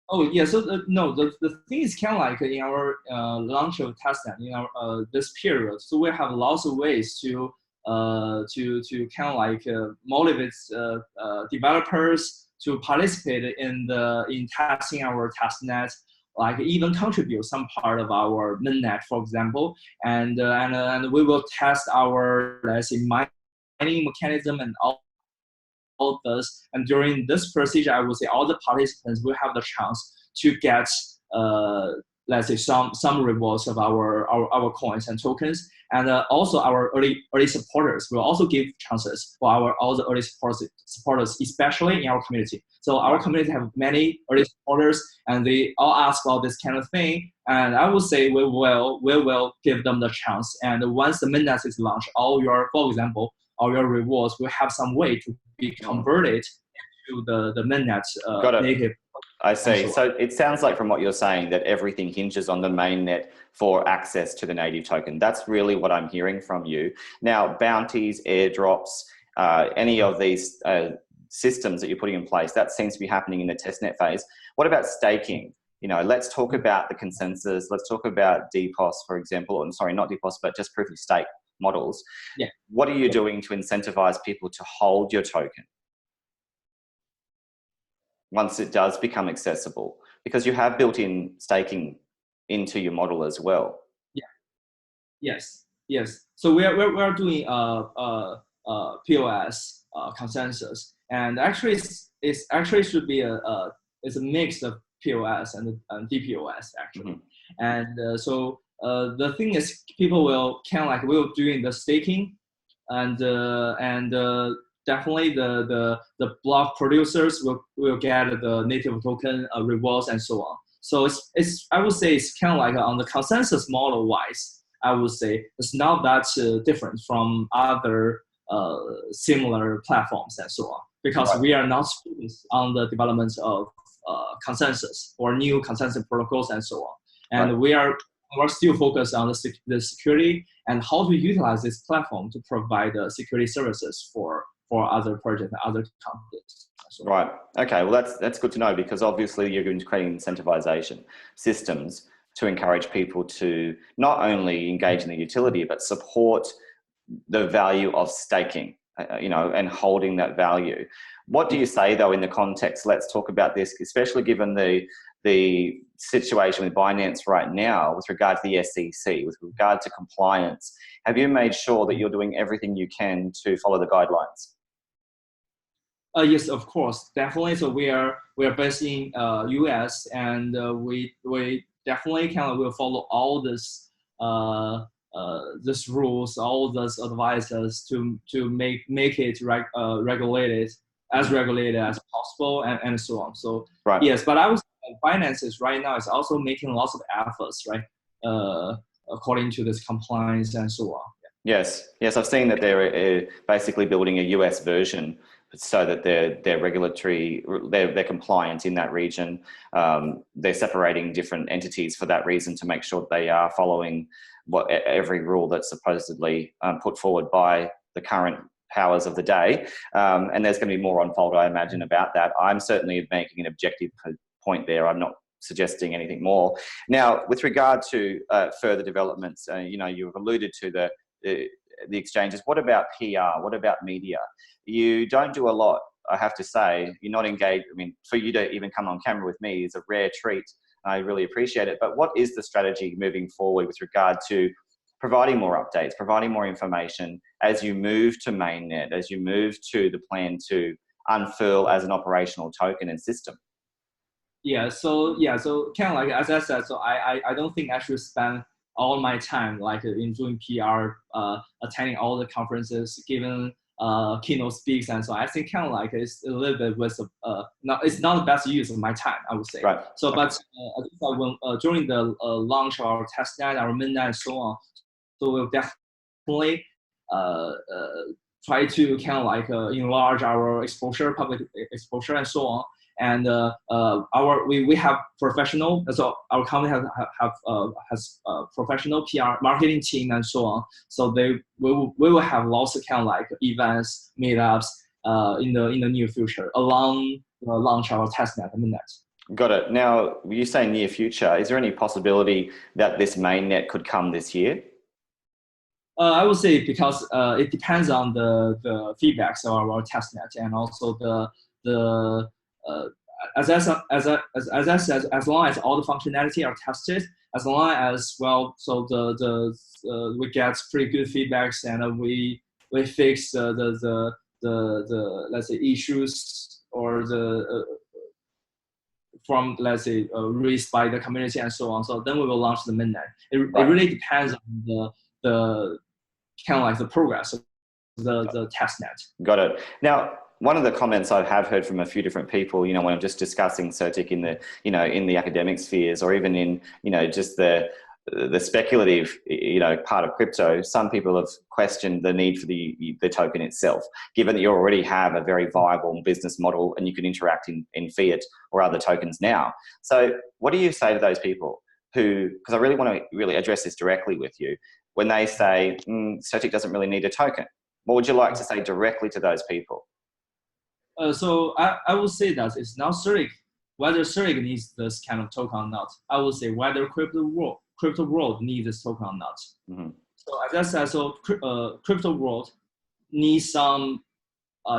Oh yeah, so no, the thing is kind of like in our launch of testnet in our this period. So we have lots of ways to kind of like motivate developers to participate in testing our testnet, like even contribute some part of our mainnet, for example, and we will test our, let's say, mining mechanism and all this. And during this procedure, I would say all the participants will have the chance to get, let's say, some rewards of our coins and tokens. And also our early supporters will also give chances for all the early supporters, especially in our community. So our community have many early supporters, and they all ask about this kind of thing. And I would say we will give them the chance. And once the mainnet is launched, for example, all your rewards will have some way to be converted to the mainnet native. I see. So it sounds like from what you're saying that everything hinges on the mainnet for access to the native token. That's really what I'm hearing from you. Now, bounties, airdrops, any of these systems that you're putting in place, that seems to be happening in the testnet phase. What about staking? You know, let's talk about the consensus. Let's talk about DPOS, for example, or sorry, not DPOS, but just proof of stake models. Yeah. What are you doing to incentivize people to hold your token once it does become accessible? Because you have built in staking into your model as well. Yeah. Yes. So we are doing POS consensus, and actually it's actually should be it's a mix of POS and DPOS actually. And so the thing is, people will kind of like will doing the staking, and definitely the block producers will get the native token rewards and so on. So it's I would say it's kind of like on the consensus model wise, I would say it's not that different from other similar platforms and so on. because we are not focused on the development of consensus or new consensus protocols and so on. And we're still focused on the security and how to utilize this platform to provide security services for other projects and other companies. Right. Okay. Well, that's good to know, because obviously you're going to create incentivization systems to encourage people to not only engage in the utility, but support the value of staking, and holding that value. What do you say, though, in the context? Let's talk about this, especially given the situation with BINANCE right now with regard to the SEC, with regard to compliance. Have you made sure that you're doing everything you can to follow the guidelines? Yes, of course, definitely. So we are based in US, and we definitely will follow all this rules, all those advices to make it regulated as possible, and so on. So yes, but I would say finances right now is also making lots of efforts, right? According to this compliance and so on. Yes, I've seen that they're basically building a US version so that they're regulatory, they're compliant in that region. They're separating different entities for that reason to make sure that they are following every rule that's supposedly put forward by the current powers of the day. And there's going to be more unfold, I imagine, about that. I'm certainly making an objective point there. I'm not suggesting anything more. Now, with regard to further developments, you've alluded to the exchanges. What about PR? What about media? You don't do a lot, I have to say. You're not engaged. I mean, for you to even come on camera with me is a rare treat. I really appreciate it. But what is the strategy moving forward with regard to providing more updates, providing more information as you move to mainnet, as you move to the plan to unfurl as an operational token and system? So kind of like, as I said, so I don't think I should spend all my time in doing PR, attending all the conferences, giving keynote speaks, and so I think kind of it's a little bit with it's not the best use of my time, I would say. Right. So, but when during the launch of our testnet, our mainnet, and so on, so we'll definitely try to kind of enlarge our exposure, public exposure, and so on. And we have professional, so our company has professional PR marketing team and so on. So we will have lots of kind of events, meetups in the near future along launch our testnet and mainnet. Got it. Now, you say near future. Is there any possibility that this mainnet could come this year? I would say because it depends on the feedbacks of our testnet, and also as I said, as long as all the functionality are tested, as long as we get pretty good feedbacks, and we fix the let's say issues or from let's say raised by the community and so on. So then we will launch the mainnet. It really depends on the kind of the progress of the testnet. Got it. Now, one of the comments I have heard from a few different people, when I'm just discussing Certik in the, in the academic spheres, or even in, just the speculative, part of crypto, some people have questioned the need for the token itself, given that you already have a very viable business model and you can interact in fiat or other tokens now. So what do you say to those people who, because I really want to address this directly with you, when they say Certik doesn't really need a token? What would you like to say directly to those people? So I would say that it's not Certik, whether Certik needs this kind of token or not. I would say whether crypto world needs this token or not. Mm-hmm. So as I said, crypto world needs some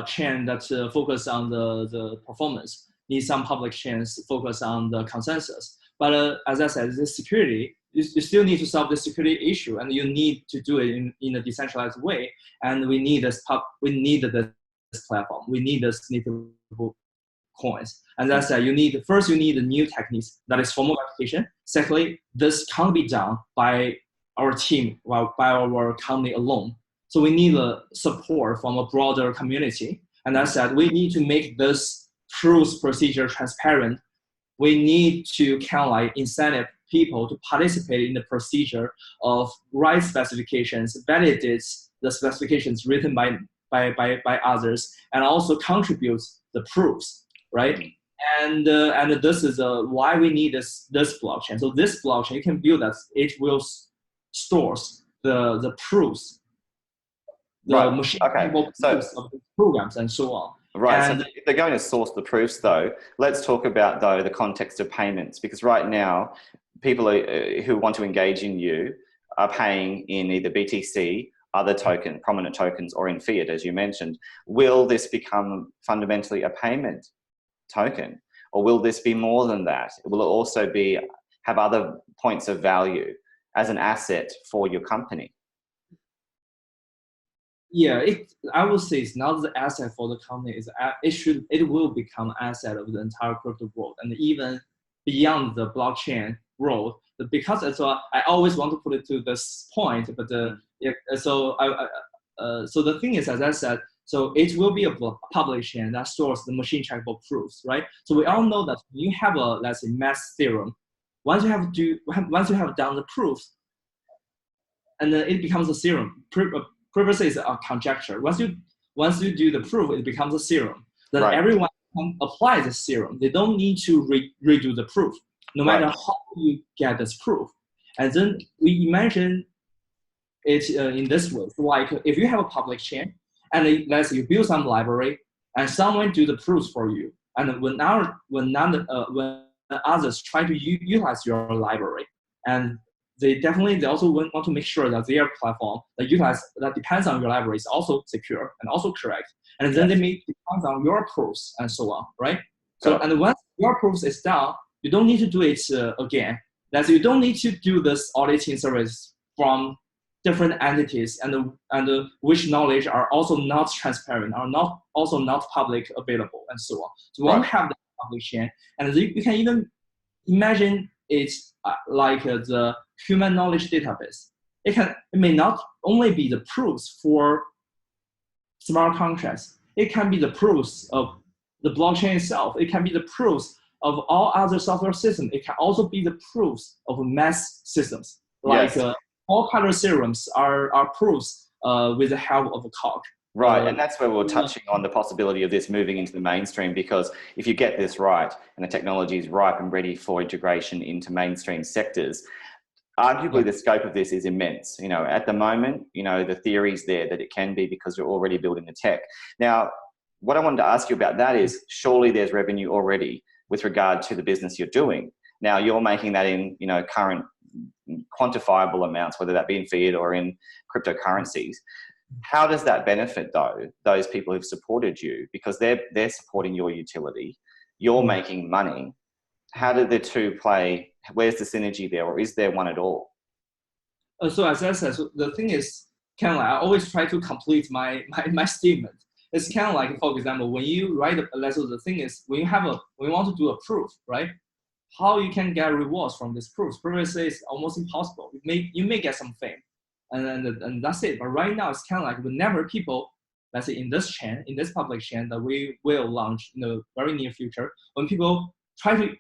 chain that focus on the performance, needs some public chains focus on the consensus. But as I said, the security, you still need to solve the security issue, and you need to do it in a decentralized way. And we need this platform. We need this immutable coins. And that's that you need the new techniques, that is formal verification. Secondly, this can't be done by our team, by our company alone. So we need the support from a broader community. And that's that we need to make this truth procedure transparent. We need to kind of incentive people to participate in the procedure of write specifications, validates the specifications written by by others, and also contributes the proofs, right? And this is why we need this blockchain. So this blockchain you can build that it will stores the proofs, the machine proofs of the programs and so on. Right. And so if they're going to source the proofs, though, let's talk about the context of payments, because right now people who want to engage in you are paying in either BTC, other prominent tokens, or in fiat, as you mentioned. Will this become fundamentally a payment token, or will this be more than that? Will it also have other points of value as an asset for your company? Yeah, I would say it's not the asset for the company. It will become asset of the entire crypto world, and even beyond the blockchain world. Because I always want to put it to this point, but so the thing is, as I said, so it will be a public chain that stores the machine checkable proofs, right? So we all know that when you have a, let's say, math theorem, once you have done the proofs, and then it becomes a theorem. Previously it's a conjecture. Once you do the proof, it becomes a theorem. Then everyone can apply this theorem. They don't need to redo the proof, no matter how you get this proof. And then we imagine it in this way. So like if you have a public chain, and let's say you build some library, and someone do the proofs for you, and when others try to utilize your library, and they also want to make sure that their platform that depends on your library is also secure and also correct. And then they may depend on your proofs and so on, right? So, and once your proofs is done, you don't need to do it again. That you don't need to do this auditing service from different entities and which knowledge are also not transparent, are also not public available and so on. So we won't have the public chain, and you can even imagine it's like the human knowledge database. It may not only be the proofs for smart contracts. It can be the proofs of the blockchain itself. It can be the proofs of all other software systems. It can also be the proofs of math systems. Like all color theorems are proofs with the help of a cog. Right, and that's where we're touching on the possibility of this moving into the mainstream, because if you get this right and the technology is ripe and ready for integration into mainstream sectors, arguably the scope of this is immense. You know, at the moment, you know, the theory's there that it can be because you're already building the tech. Now, what I wanted to ask you about that is, surely there's revenue already with regard to the business you're doing. Now, you're making that in, you know, current quantifiable amounts, whether that be in fiat or in cryptocurrencies. How does that benefit, though, those people who've supported you? Because they're supporting your utility, you're making money. How do the two play? Where's the synergy there, or is there one at all? So as I said, so the thing is, kind of like, I always try to complete my statement. It's kind of like, for example, when you write a lesson, the thing is, when you want to do a proof, right? How you can get rewards from this proof? Previously, it's almost impossible. You may get some fame, and that's it. But right now, it's kind of like whenever people, let's say in this public chain that we will launch in the very near future, when people try to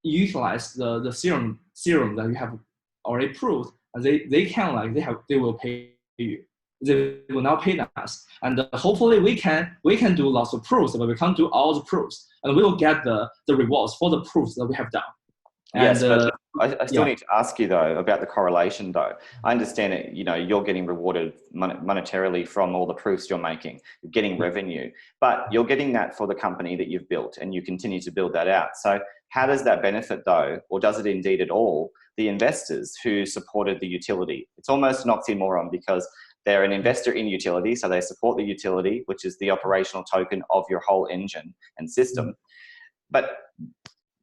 utilize the theorem that you have already proved, they can like they will pay you. They will not pay us, and hopefully we can do lots of proofs, but we can't do all the proofs, and we will get the rewards for the proofs that we have done. Yes, but I still need to ask you though about the correlation though. I understand it, you know, you're getting rewarded monetarily from all the proofs you're making, you're getting revenue, but you're getting that for the company that you've built and you continue to build that out. So how does that benefit though, or does it indeed at all, the investors who supported the utility? It's almost an oxymoron because they're an investor in utility, so they support the utility, which is the operational token of your whole engine and system. But,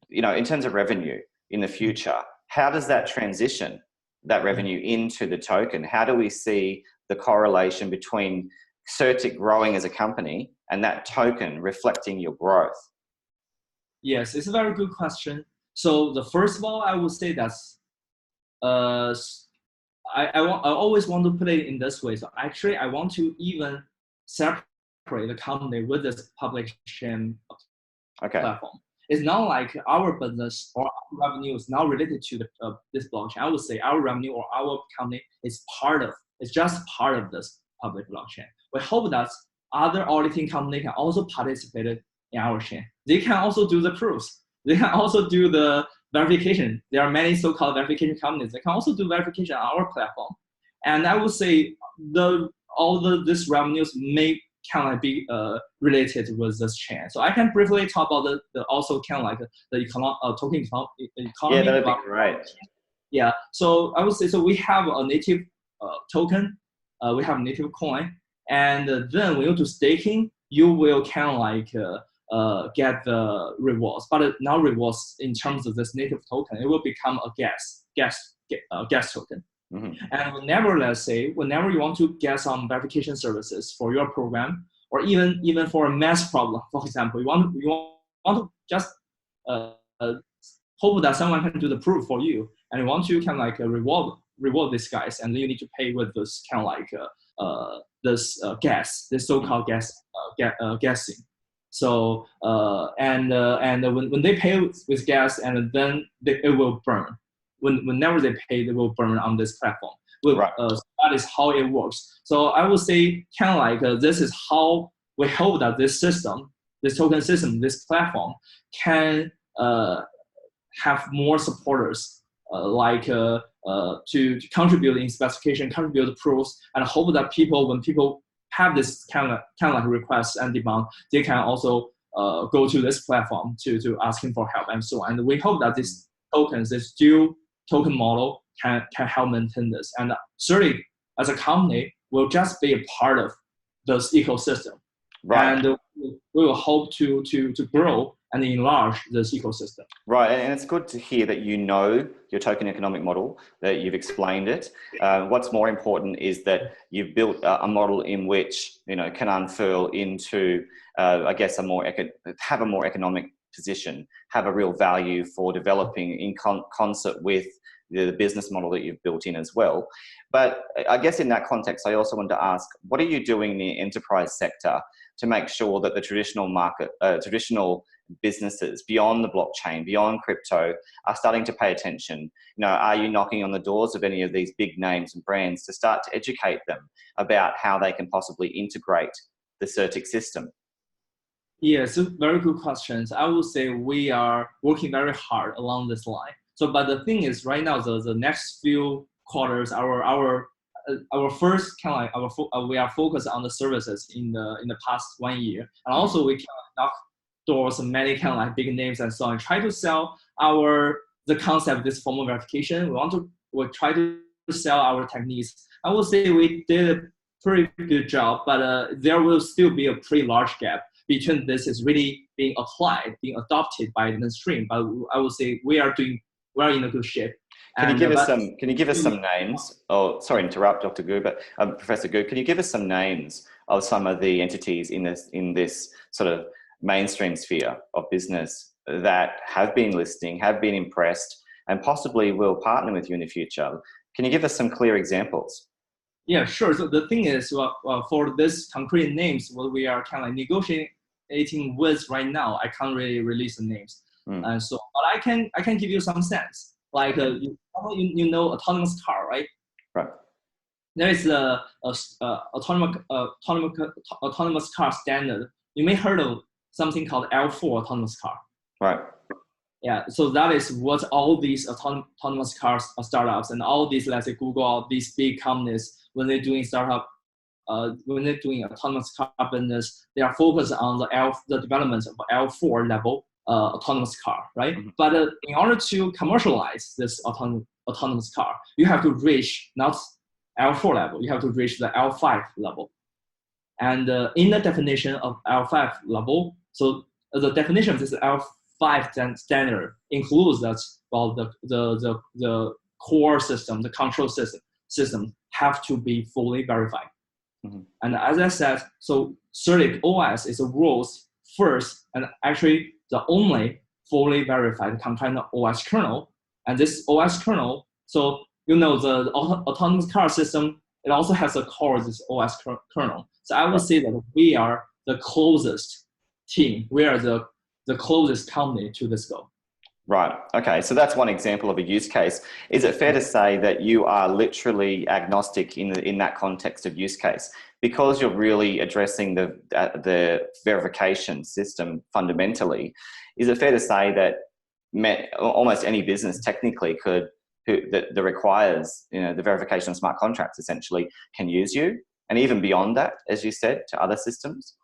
you know, in terms of revenue in the future, how does that transition that revenue into the token? How do we see the correlation between Certik growing as a company and that token reflecting your growth? Yes, it's a very good question. So the first of all, I would say that's I always want to put it in this way. So actually, I want to even separate the company with this public chain platform. It's not like our business or our revenue is not related to this blockchain. I would say our revenue or our company is it's just part of this public blockchain. We hope that other auditing company can also participate in our chain. They can also do the proofs. They can also do the verification. There are many so-called verification companies that can also do verification on our platform. And I would say this revenues may kind of be related with this chain. So I can briefly talk about the also kind of like the token economy. Yeah, that'd be great. Yeah, so I would say, so we have a native token, we have native coin, and then when you do staking, you will kind of like get the rewards, but not rewards in terms of this native token. It will become a gas token. Mm-hmm. And whenever you want to get some verification services for your program, or even for a math problem, for example, you want to just hope that someone can do the proof for you, and you want to kind of like reward these guys, and then you need to pay with this kind of like this so-called gassing. So and when they pay with gas, and then it will burn. Whenever they pay, they will burn on this platform. Right. So that is how it works. So I would say kind of like this is how we hope that this system, this token system, this platform can have more supporters to contribute in specification, contribute the proofs, and hope that when people have this kind of like requests and demand, they can also go to this platform to asking for help and so on. And we hope that these tokens, this dual token model can help maintain this. And Certik as a company will just be a part of this ecosystem. Right. And we will hope to grow and enlarge this ecosystem. Right, and it's good to hear that you know your token economic model, that you've explained it. What's more important is that you've built a model in which can unfurl into, I guess, have a more economic position, have a real value for developing in concert with the business model that you've built in as well. But I guess in that context, I also want to ask, what are you doing in the enterprise sector to make sure that the traditional businesses beyond the blockchain, beyond crypto, are starting to pay attention? Are you knocking on the doors of any of these big names and brands to start to educate them about how they can possibly integrate the Certik system? Yes, very good questions. I would say we are working very hard along this line. So, but the thing is, right now, the next few quarters, our first kind of like we are focused on the services in the past 1 year, and also we can knock doors on many kind of like big names and so on. Try to sell the concept of this formal verification. We try to sell our techniques. I would say we did a pretty good job, but there will still be a pretty large gap between this is really being applied, being adopted by the mainstream. But I would say we are in a good shape. Can you give us some names? Oh, sorry to interrupt, Dr. Gu, but Professor Gu, can you give us some names of some of the entities in this sort of mainstream sphere of business that have been listening, have been impressed, and possibly will partner with you in the future? Can you give us some clear examples? Yeah, sure. So the thing is, for this concrete names, what we are kind of like negotiating with right now, I can't really release the names. And so, but I can give you some sense. Like you know autonomous car, right? Right. There is a autonomous car standard. You may heard of something called L4 autonomous car. Right. Yeah. So that is what all these autonomous cars startups and all these, let's say Google, all these big companies, when they're doing startup, when they're doing autonomous car business, they are focused on the development of L4 level autonomous car, right? Mm-hmm. But in order to commercialize this autonomous car, you have to reach not L4 level, you have to reach the L5 level. And in the definition of L5 level, so the definition of this L5 standard includes that, well, the core system, the control system have to be fully verified. Mm-hmm. And as I said, so CertikOS is the world's first and actually the only fully verified compliant OS kernel. And this OS kernel, so the autonomous car system, it also has a core of this OS kernel. So I would say that we are the closest team. We are the closest company to this goal. Right. Okay. So that's one example of a use case. Is it fair to say that you are literally agnostic in that context of use case because you're really addressing the verification system fundamentally? Is it fair to say that almost any business technically that requires the verification of smart contracts essentially can use you, and even beyond that, as you said, to other systems?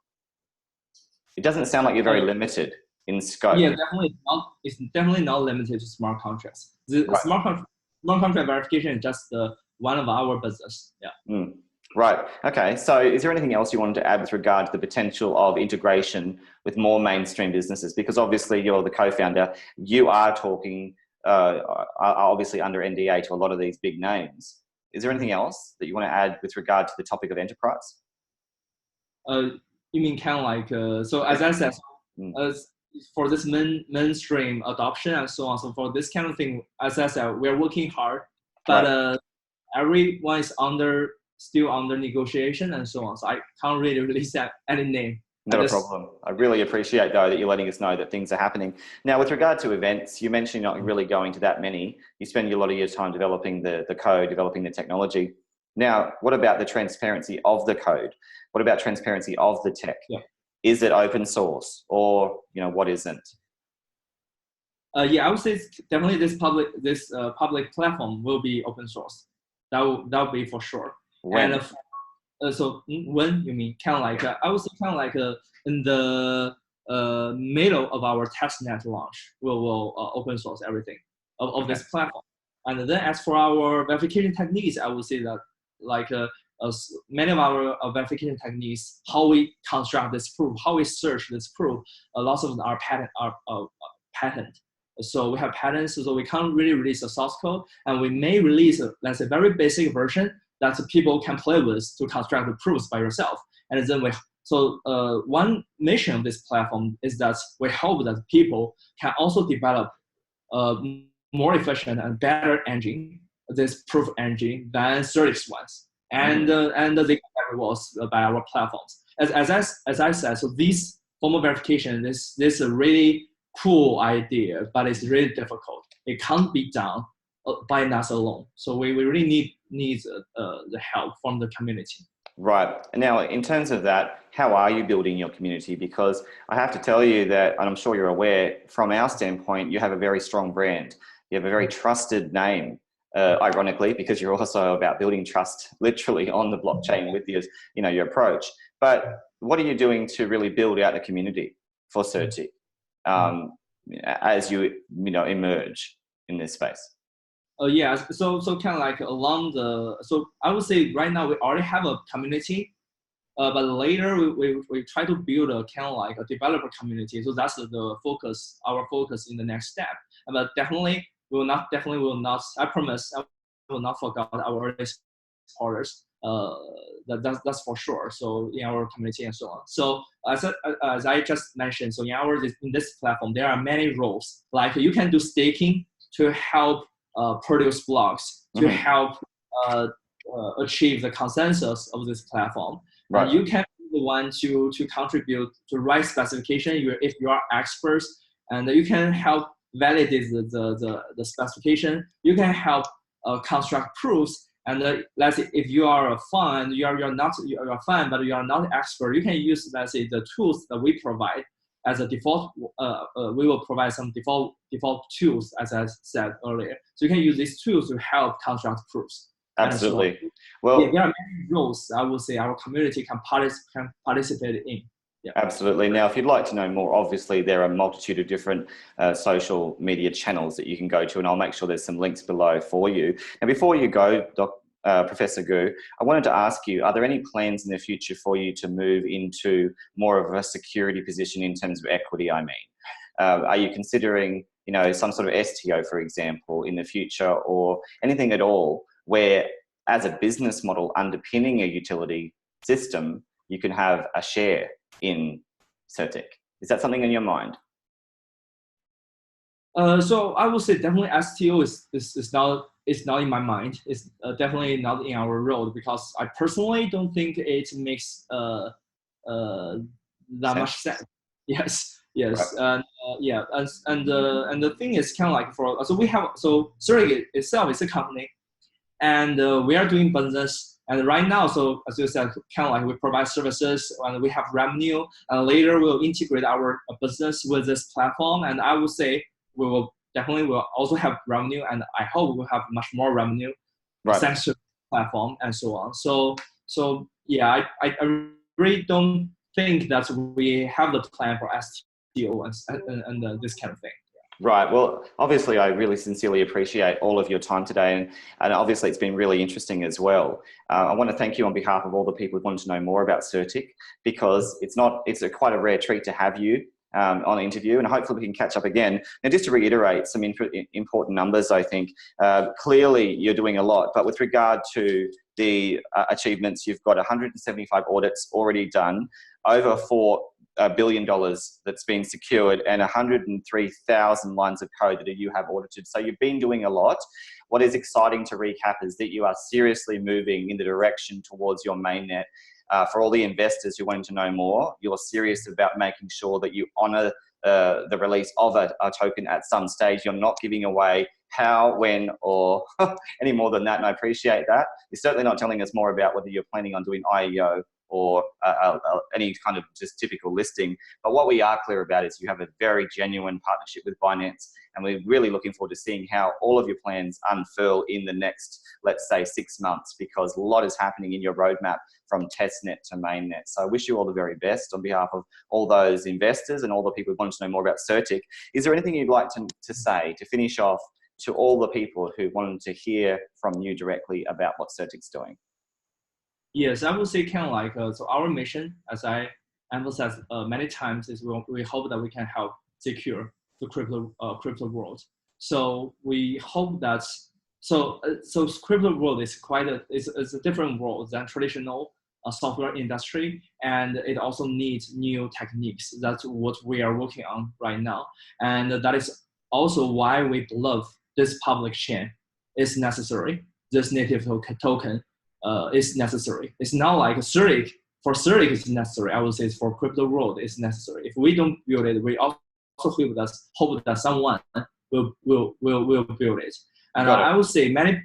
It doesn't sound like you're very limited in scope. Yeah, definitely not. It's definitely not limited to smart contracts. The Right. smart contract verification is just one of our business. Yeah. Mm. Right. Okay. So is there anything else you wanted to add with regard to the potential of integration with more mainstream businesses? Because obviously you're the co-founder. You are talking obviously under NDA to a lot of these big names. Is there anything else that you want to add with regard to the topic of enterprise? You mean kind of like, so as I said, for this mainstream adoption and so on. So for this kind of thing, as I said, we're working hard, but everyone is still under negotiation and so on. So I can't really release any name. Not a problem. I really appreciate though that you're letting us know that things are happening. Now, with regard to events, you mentioned you're not really going to that many. You spend a lot of your time developing the code, developing the technology. Now, what about the transparency of the code? What about transparency of the tech? Yeah. Is it open source, or what isn't? Yeah, I would say definitely this public platform will be open source. That will be for sure. When? And so when you mean kind of like I would say kind of like in the middle of our testnet launch, we'll open source everything of this platform. And then as for our verification techniques, I would say that like many of our verification techniques, how we construct this proof, how we search this proof, lots of them are patent. So we have patents, so we can't really release a source code, and we may release let's say very basic version that people can play with to construct the proofs by yourself. And then one mission of this platform is that we hope that people can also develop more efficient and better engine, this proof engine than Certik's ones. And they can be rewards by our platforms. As I said, so this form of verification, this is a really cool idea, but it's really difficult. It can't be done by us alone. So we really need the help from the community. Right. Now, in terms of that, how are you building your community? Because I have to tell you that, and I'm sure you're aware, from our standpoint, you have a very strong brand. You have a very trusted name, ironically, because you're also about building trust literally on the blockchain with your approach. But what are you doing to really build out the community for Certik as you emerge in this space? Yeah, so kind of like so I would say right now we already have a community, but later we try to build a kind of like a developer community. So that's our focus in the next step. But definitely will not. I promise I will not forget our early supporters. That's for sure. So in our community and so on. So as I just mentioned, so in this platform there are many roles. Like you can do staking to help produce blocks, to help achieve the consensus of this platform. Right. And you can be the one to contribute to write specification if you are experts, and you can help validate the specification. You can help construct proofs. And let's say if you are a fan, you're a fan, but you are not an expert, you can use, let's say, the tools that we provide as a default. We will provide some default tools, as I said earlier. So you can use these tools to help construct proofs. Absolutely. So, well, there are many roles I would say our community can participate in. Yeah. Absolutely. Now, if you'd like to know more, obviously there are a multitude of different social media channels that you can go to, and I'll make sure there's some links below for you. Now, before you go, Professor Gu, I wanted to ask you, are there any plans in the future for you to move into more of a security position in terms of equity, I mean? Are you considering, some sort of STO, for example, in the future, or anything at all where, as a business model underpinning a utility system, you can have a share in Certik? Is that something in your mind? So I would say definitely STO is not in my mind. It's definitely not in our road, because I personally don't think it makes that much sense. Yes. Yes, Right. and yeah, and the thing is kind of like so Certik itself is a company, and we are doing business. And right now, so as you said, kind of like we provide services and we have revenue, and later we'll integrate our business with this platform. And I would say we will definitely will also have revenue, and I hope we'll have much more revenue Right. thanks to the platform and so on. So yeah, I really don't think that we have the plan for STO and this kind of thing. Right. Well, obviously, I really sincerely appreciate all of your time today, and obviously, it's been really interesting as well. I want to thank you on behalf of all the people who want to know more about Certik, because it's quite a rare treat to have you on an interview, and hopefully we can catch up again. Now, just to reiterate some important numbers, I think clearly you're doing a lot, but with regard to the achievements, you've got 175 audits already done, over $4 billion that's been secured, and 103,000 lines of code that you have audited. So you've been doing a lot. What is exciting to recap is that you are seriously moving in the direction towards your mainnet. For all the investors who want to know more, you're serious about making sure that you honor the release of a token at some stage. You're not giving away how, when, or any more than that, and I appreciate that. You're certainly not telling us more about whether you're planning on doing IEO or any kind of just typical listing. But what we are clear about is you have a very genuine partnership with BINANCE, and we're really looking forward to seeing how all of your plans unfurl in the next, let's say, 6 months, because a lot is happening in your roadmap from testnet to mainnet. So I wish you all the very best on behalf of all those investors and all the people who want to know more about Certik. Is there anything you'd like to say to finish off to all the people who wanted to hear from you directly about what Certik's doing? Yes, I would say kind of like, so our mission, as I emphasized many times, is we hope that we can help secure the crypto world. So we hope that, so crypto world is it's a different world than traditional software industry, and it also needs new techniques. That's what we are working on right now. And that is also why we believe this public chain is necessary, this native token is necessary. It's not like Certik. For Certik, it's necessary. I would say for crypto world, it's necessary. If we don't build it, we also hope that someone will build it. And I would say many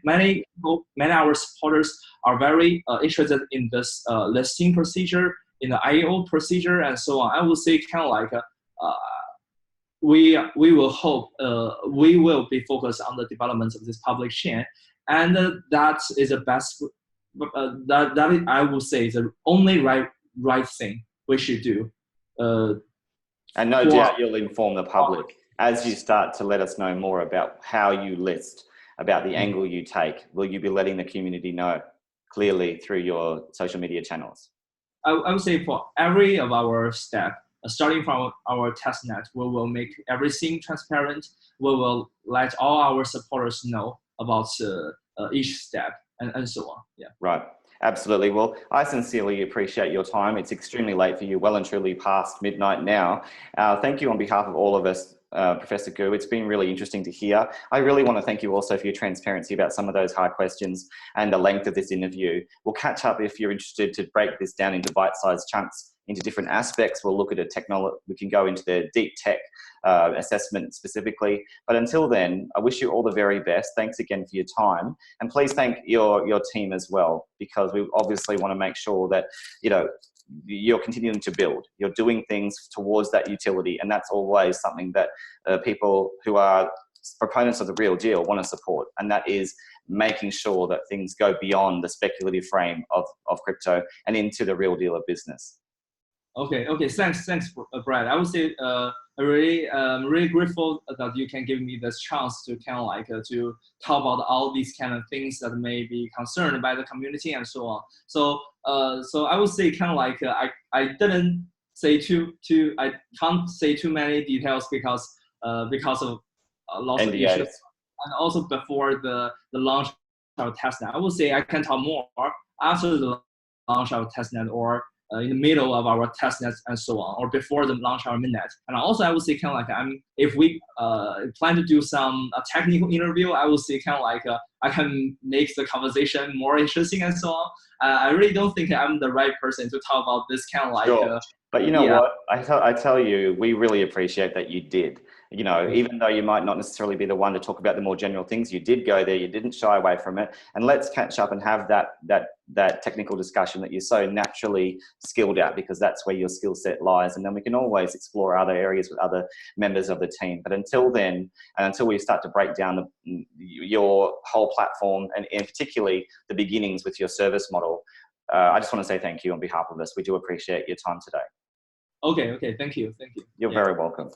people, many of our supporters are very interested in this listing procedure, in the IEO procedure, and so on. I would say kind of like we will hope we will be focused on the development of this public chain, and that is the best. That I would say is the only right thing we should do. And no doubt you'll inform the public as you start to let us know more about how you list, about the angle you take. Will you be letting the community know clearly through your social media channels? I would say for every of our step, starting from our testnet, we will make everything transparent. We will let all our supporters know about each step. And so on. Yeah. Right. Absolutely. Well, I sincerely appreciate your time. It's extremely late for you, well and truly past midnight now. Thank you on behalf of all of us, Professor Gu. It's been really interesting to hear. I really want to thank you also for your transparency about some of those hard questions and the length of this interview. We'll catch up if you're interested to break this down into bite-sized chunks, into different aspects. We'll look at a technology, we can go into the deep tech assessment specifically. But until then, I wish you all the very best. Thanks again for your time. And please thank your team as well, because we obviously want to make sure that, you know, you're continuing to build, you're doing things towards that utility. And that's always something that people who are proponents of the real deal want to support. And that is making sure that things go beyond the speculative frame of crypto and into the real deal of business. Okay. Thanks, Brad. I would say I'm really grateful that you can give me this chance to kind of like to talk about all these kind of things that may be concerned by the community and so on. So I would say kind of like I didn't say I can't say too many details because of lots of issues, and also before the launch of testnet. I would say I can talk more after the launch of testnet, or in the middle of our testnet and so on, or before the launch of our mainnet. And also I would say kind of like if we plan to do some technical interview, I would say kind of like I can make the conversation more interesting and so on. I really don't think I'm the right person to talk about this kind of like. Sure. But you know Yeah. what? I tell you, we really appreciate that you did. You know, even though you might not necessarily be the one to talk about the more general things, you did go there. You didn't shy away from it. And let's catch up and have that technical discussion that you're so naturally skilled at, because that's where your skill set lies. And then we can always explore other areas with other members of the team. But until then, and until we start to break down your whole platform, and particularly the beginnings with your service model, I just want to say thank you on behalf of us. We do appreciate your time today. Okay. Thank you. You're very welcome.